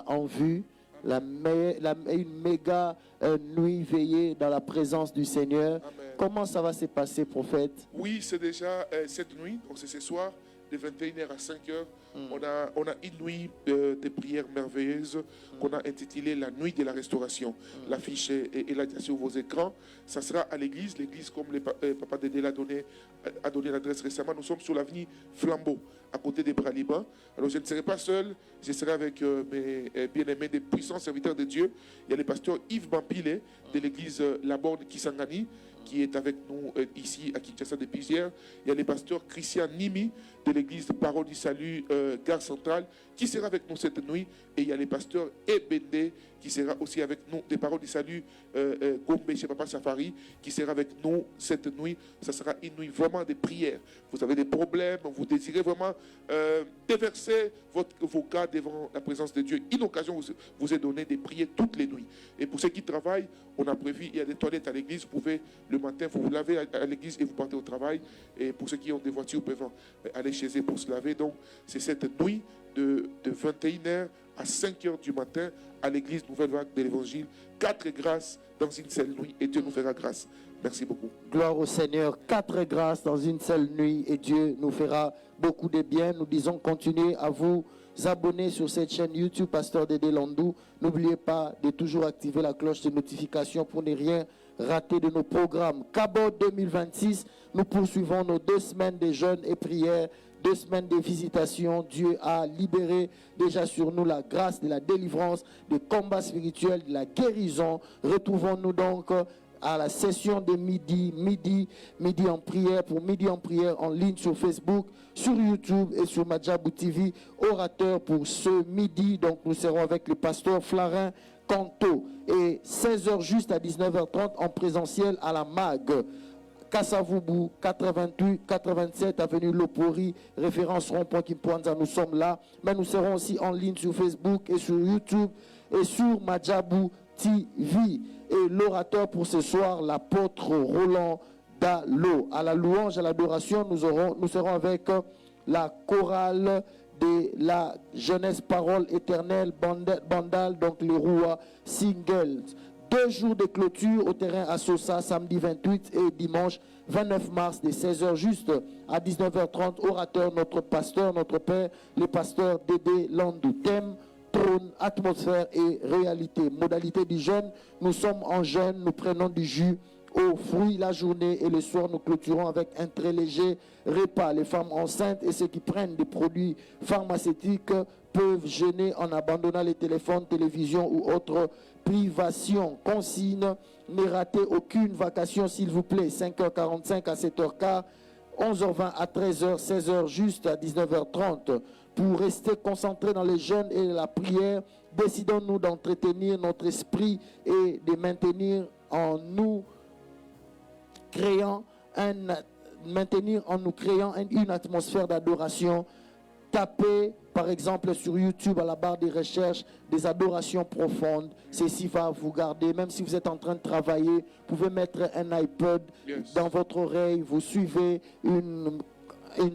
en vue. Une méga nuit veillée dans la présence du Seigneur. Amen. Comment ça va se passer, prophète? Oui, c'est déjà cette nuit, donc c'est ce soir, de 21h à 5h. On a une nuit de prières merveilleuses qu'on a intitulée la nuit de la restauration. L'affiche est là sur vos écrans. Ça sera à l'église. L'église, comme Papa Dédé a donné l'adresse récemment, nous sommes sur l'avenue Flambeau, à côté des Bras-Liban. Alors je ne serai pas seul, je serai avec mes bien-aimés, des puissants serviteurs de Dieu. Il y a le pasteur Yves Bampile de l'église La Borne Kisangani, qui est avec nous ici à Kinshasa depuis hier. Il y a le pasteur Christian Nimi de l'église Parole du Salut, Gare Centrale, qui sera avec nous cette nuit. Et il y a le pasteur Ebende qui sera aussi avec nous, des Paroles du Salut, Gombe chez Papa Safari, qui sera avec nous cette nuit. Ça sera une nuit vraiment de prière. Vous avez des problèmes, vous désirez vraiment déverser vos cas devant la présence de Dieu. Une occasion vous est donnée de prier toutes les nuits. Et pour ceux qui travaillent, on a prévu, il y a des toilettes à l'église. Vous pouvez le matin, vous lavez à l'église et vous partez au travail. Et pour ceux qui ont des voitures, peuvent aller chez eux pour se laver. Donc, c'est cette nuit de 21h à 5h du matin à l'église Nouvelle Vague de l'Évangile. 4 grâces dans une seule nuit et Dieu nous fera grâce. Merci beaucoup. Gloire au Seigneur. 4 grâces dans une seule nuit et Dieu nous fera beaucoup de bien. Nous disons continuez à vous abonner sur cette chaîne YouTube Pasteur Dédé Landou. N'oubliez pas de toujours activer la cloche de notification pour ne rien rater de nos programmes. Kabod 2026, nous poursuivons nos 2 semaines de jeûne et prière, 2 semaines de visitation. Dieu a libéré déjà sur nous la grâce de la délivrance, du combat spirituel, de la guérison. Retrouvons-nous donc à la session de midi en prière, pour midi en prière en ligne sur Facebook, sur YouTube et sur Madjabou TV. Orateur pour ce midi, donc nous serons avec le pasteur Flarin Kanto. Et 16h juste à 19h30 en présentiel à la MAG. Kassavubu, 87 avenue Lopori, référence rond-point Kimpoanza, nous sommes là. Mais nous serons aussi en ligne sur Facebook et sur YouTube et sur Madjabou TV. Et l'orateur pour ce soir, l'apôtre Roland Dalo. À la louange, à l'adoration, nous serons avec la chorale de la jeunesse parole éternelle Bandal, donc les Roua Singles. 2 jours de clôture au terrain à Sosa, samedi 28 et dimanche 29 mars, de 16h juste à 19h30. Orateur, notre pasteur, notre père, le pasteur Dédé Landou. Thème, trône, atmosphère et réalité. Modalité du jeûne, nous sommes en jeûne, nous prenons du jus aux fruits la journée et le soir nous clôturons avec un très léger repas. Les femmes enceintes et ceux qui prennent des produits pharmaceutiques peuvent jeûner en abandonnant les téléphones, télévisions ou autres privations. Consigne, ne ratez aucune vacation s'il vous plaît. 5h45 à 7h15, 11h20 à 13h, 16h juste à 19h30. Pour rester concentrés dans les jeûnes et la prière, décidons-nous d'entretenir notre esprit et de maintenir en nous créant une atmosphère d'adoration. Tapez par exemple sur YouTube à la barre des recherches des adorations profondes. Ceci va vous garder, même si vous êtes en train de travailler, vous pouvez mettre un iPod dans votre oreille, vous suivez une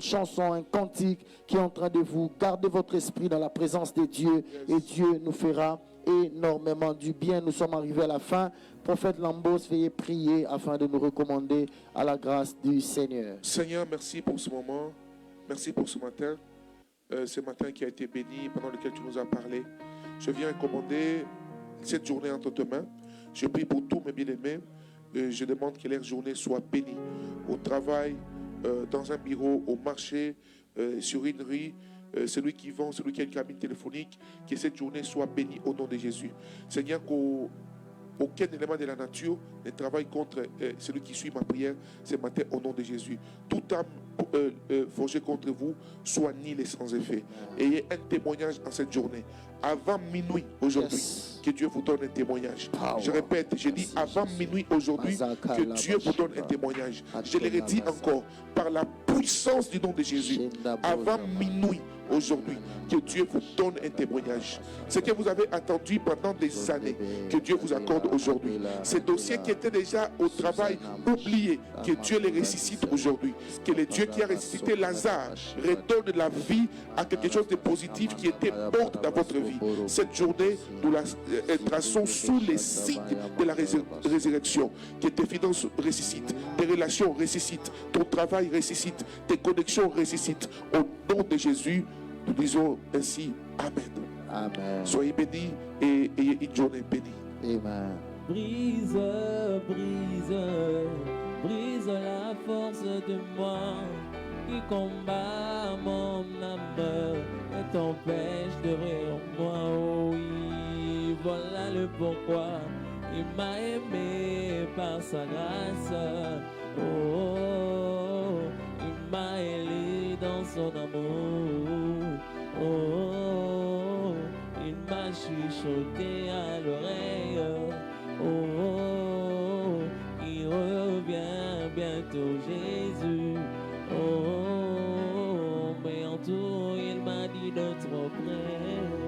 chanson, un cantique qui est en train de vous garder votre esprit dans la présence de Dieu, et Dieu nous fera énormément du bien. Nous sommes arrivés à la fin. Prophète Lambos, veuillez prier afin de nous recommander à la grâce du Seigneur. Seigneur, merci pour ce moment. Merci pour ce matin. Ce matin qui a été béni, pendant lequel tu nous as parlé. Je viens commander cette journée entre tes mains. Je prie pour tous mes bien-aimés. Je demande que leur journée soit bénie. Au travail, dans un bureau, au marché, sur une rue, celui qui vend, celui qui a une cabine téléphonique, que cette journée soit bénie au nom de Jésus. Seigneur, aucun élément de la nature ne travaille contre celui qui suit ma prière ce matin au nom de Jésus. Toute âme forgée contre vous soit nihilée sans effet. Ayez un témoignage en cette journée. Avant minuit aujourd'hui, que Dieu vous donne un témoignage. Je répète, je dis avant minuit aujourd'hui, que Dieu vous donne un témoignage. Je le redis encore, par la puissance du nom de Jésus, avant minuit aujourd'hui, que Dieu vous donne un témoignage. Ce que vous avez attendu pendant des années, que Dieu vous accorde aujourd'hui. Ces dossiers qui étaient déjà au travail oubliés, que Dieu les ressuscite aujourd'hui. Que le Dieu qui a ressuscité Lazare redonne la vie à quelque chose de positif qui était mort dans votre vie. Cette journée, nous la traçons sous les signes de la résurrection. Que tes finances ressuscitent, tes relations ressuscitent, ton travail ressuscite, tes connexions ressuscitent. Au nom de Jésus, nous disons ainsi Amen. Amen. Soyez bénis et ayez une journée bénie. Amen. Brise, brise, brise la force de moi qui combat mon âme et t'empêche de rire en moi. Oh oui, voilà le pourquoi il m'a aimé par sa grâce. Oh, il m'a élu dans son amour. Oh, il m'a chuchoté à l'oreille. Oh, il revient bientôt Jésus. Oh, mais en tout il m'a dit d'être près.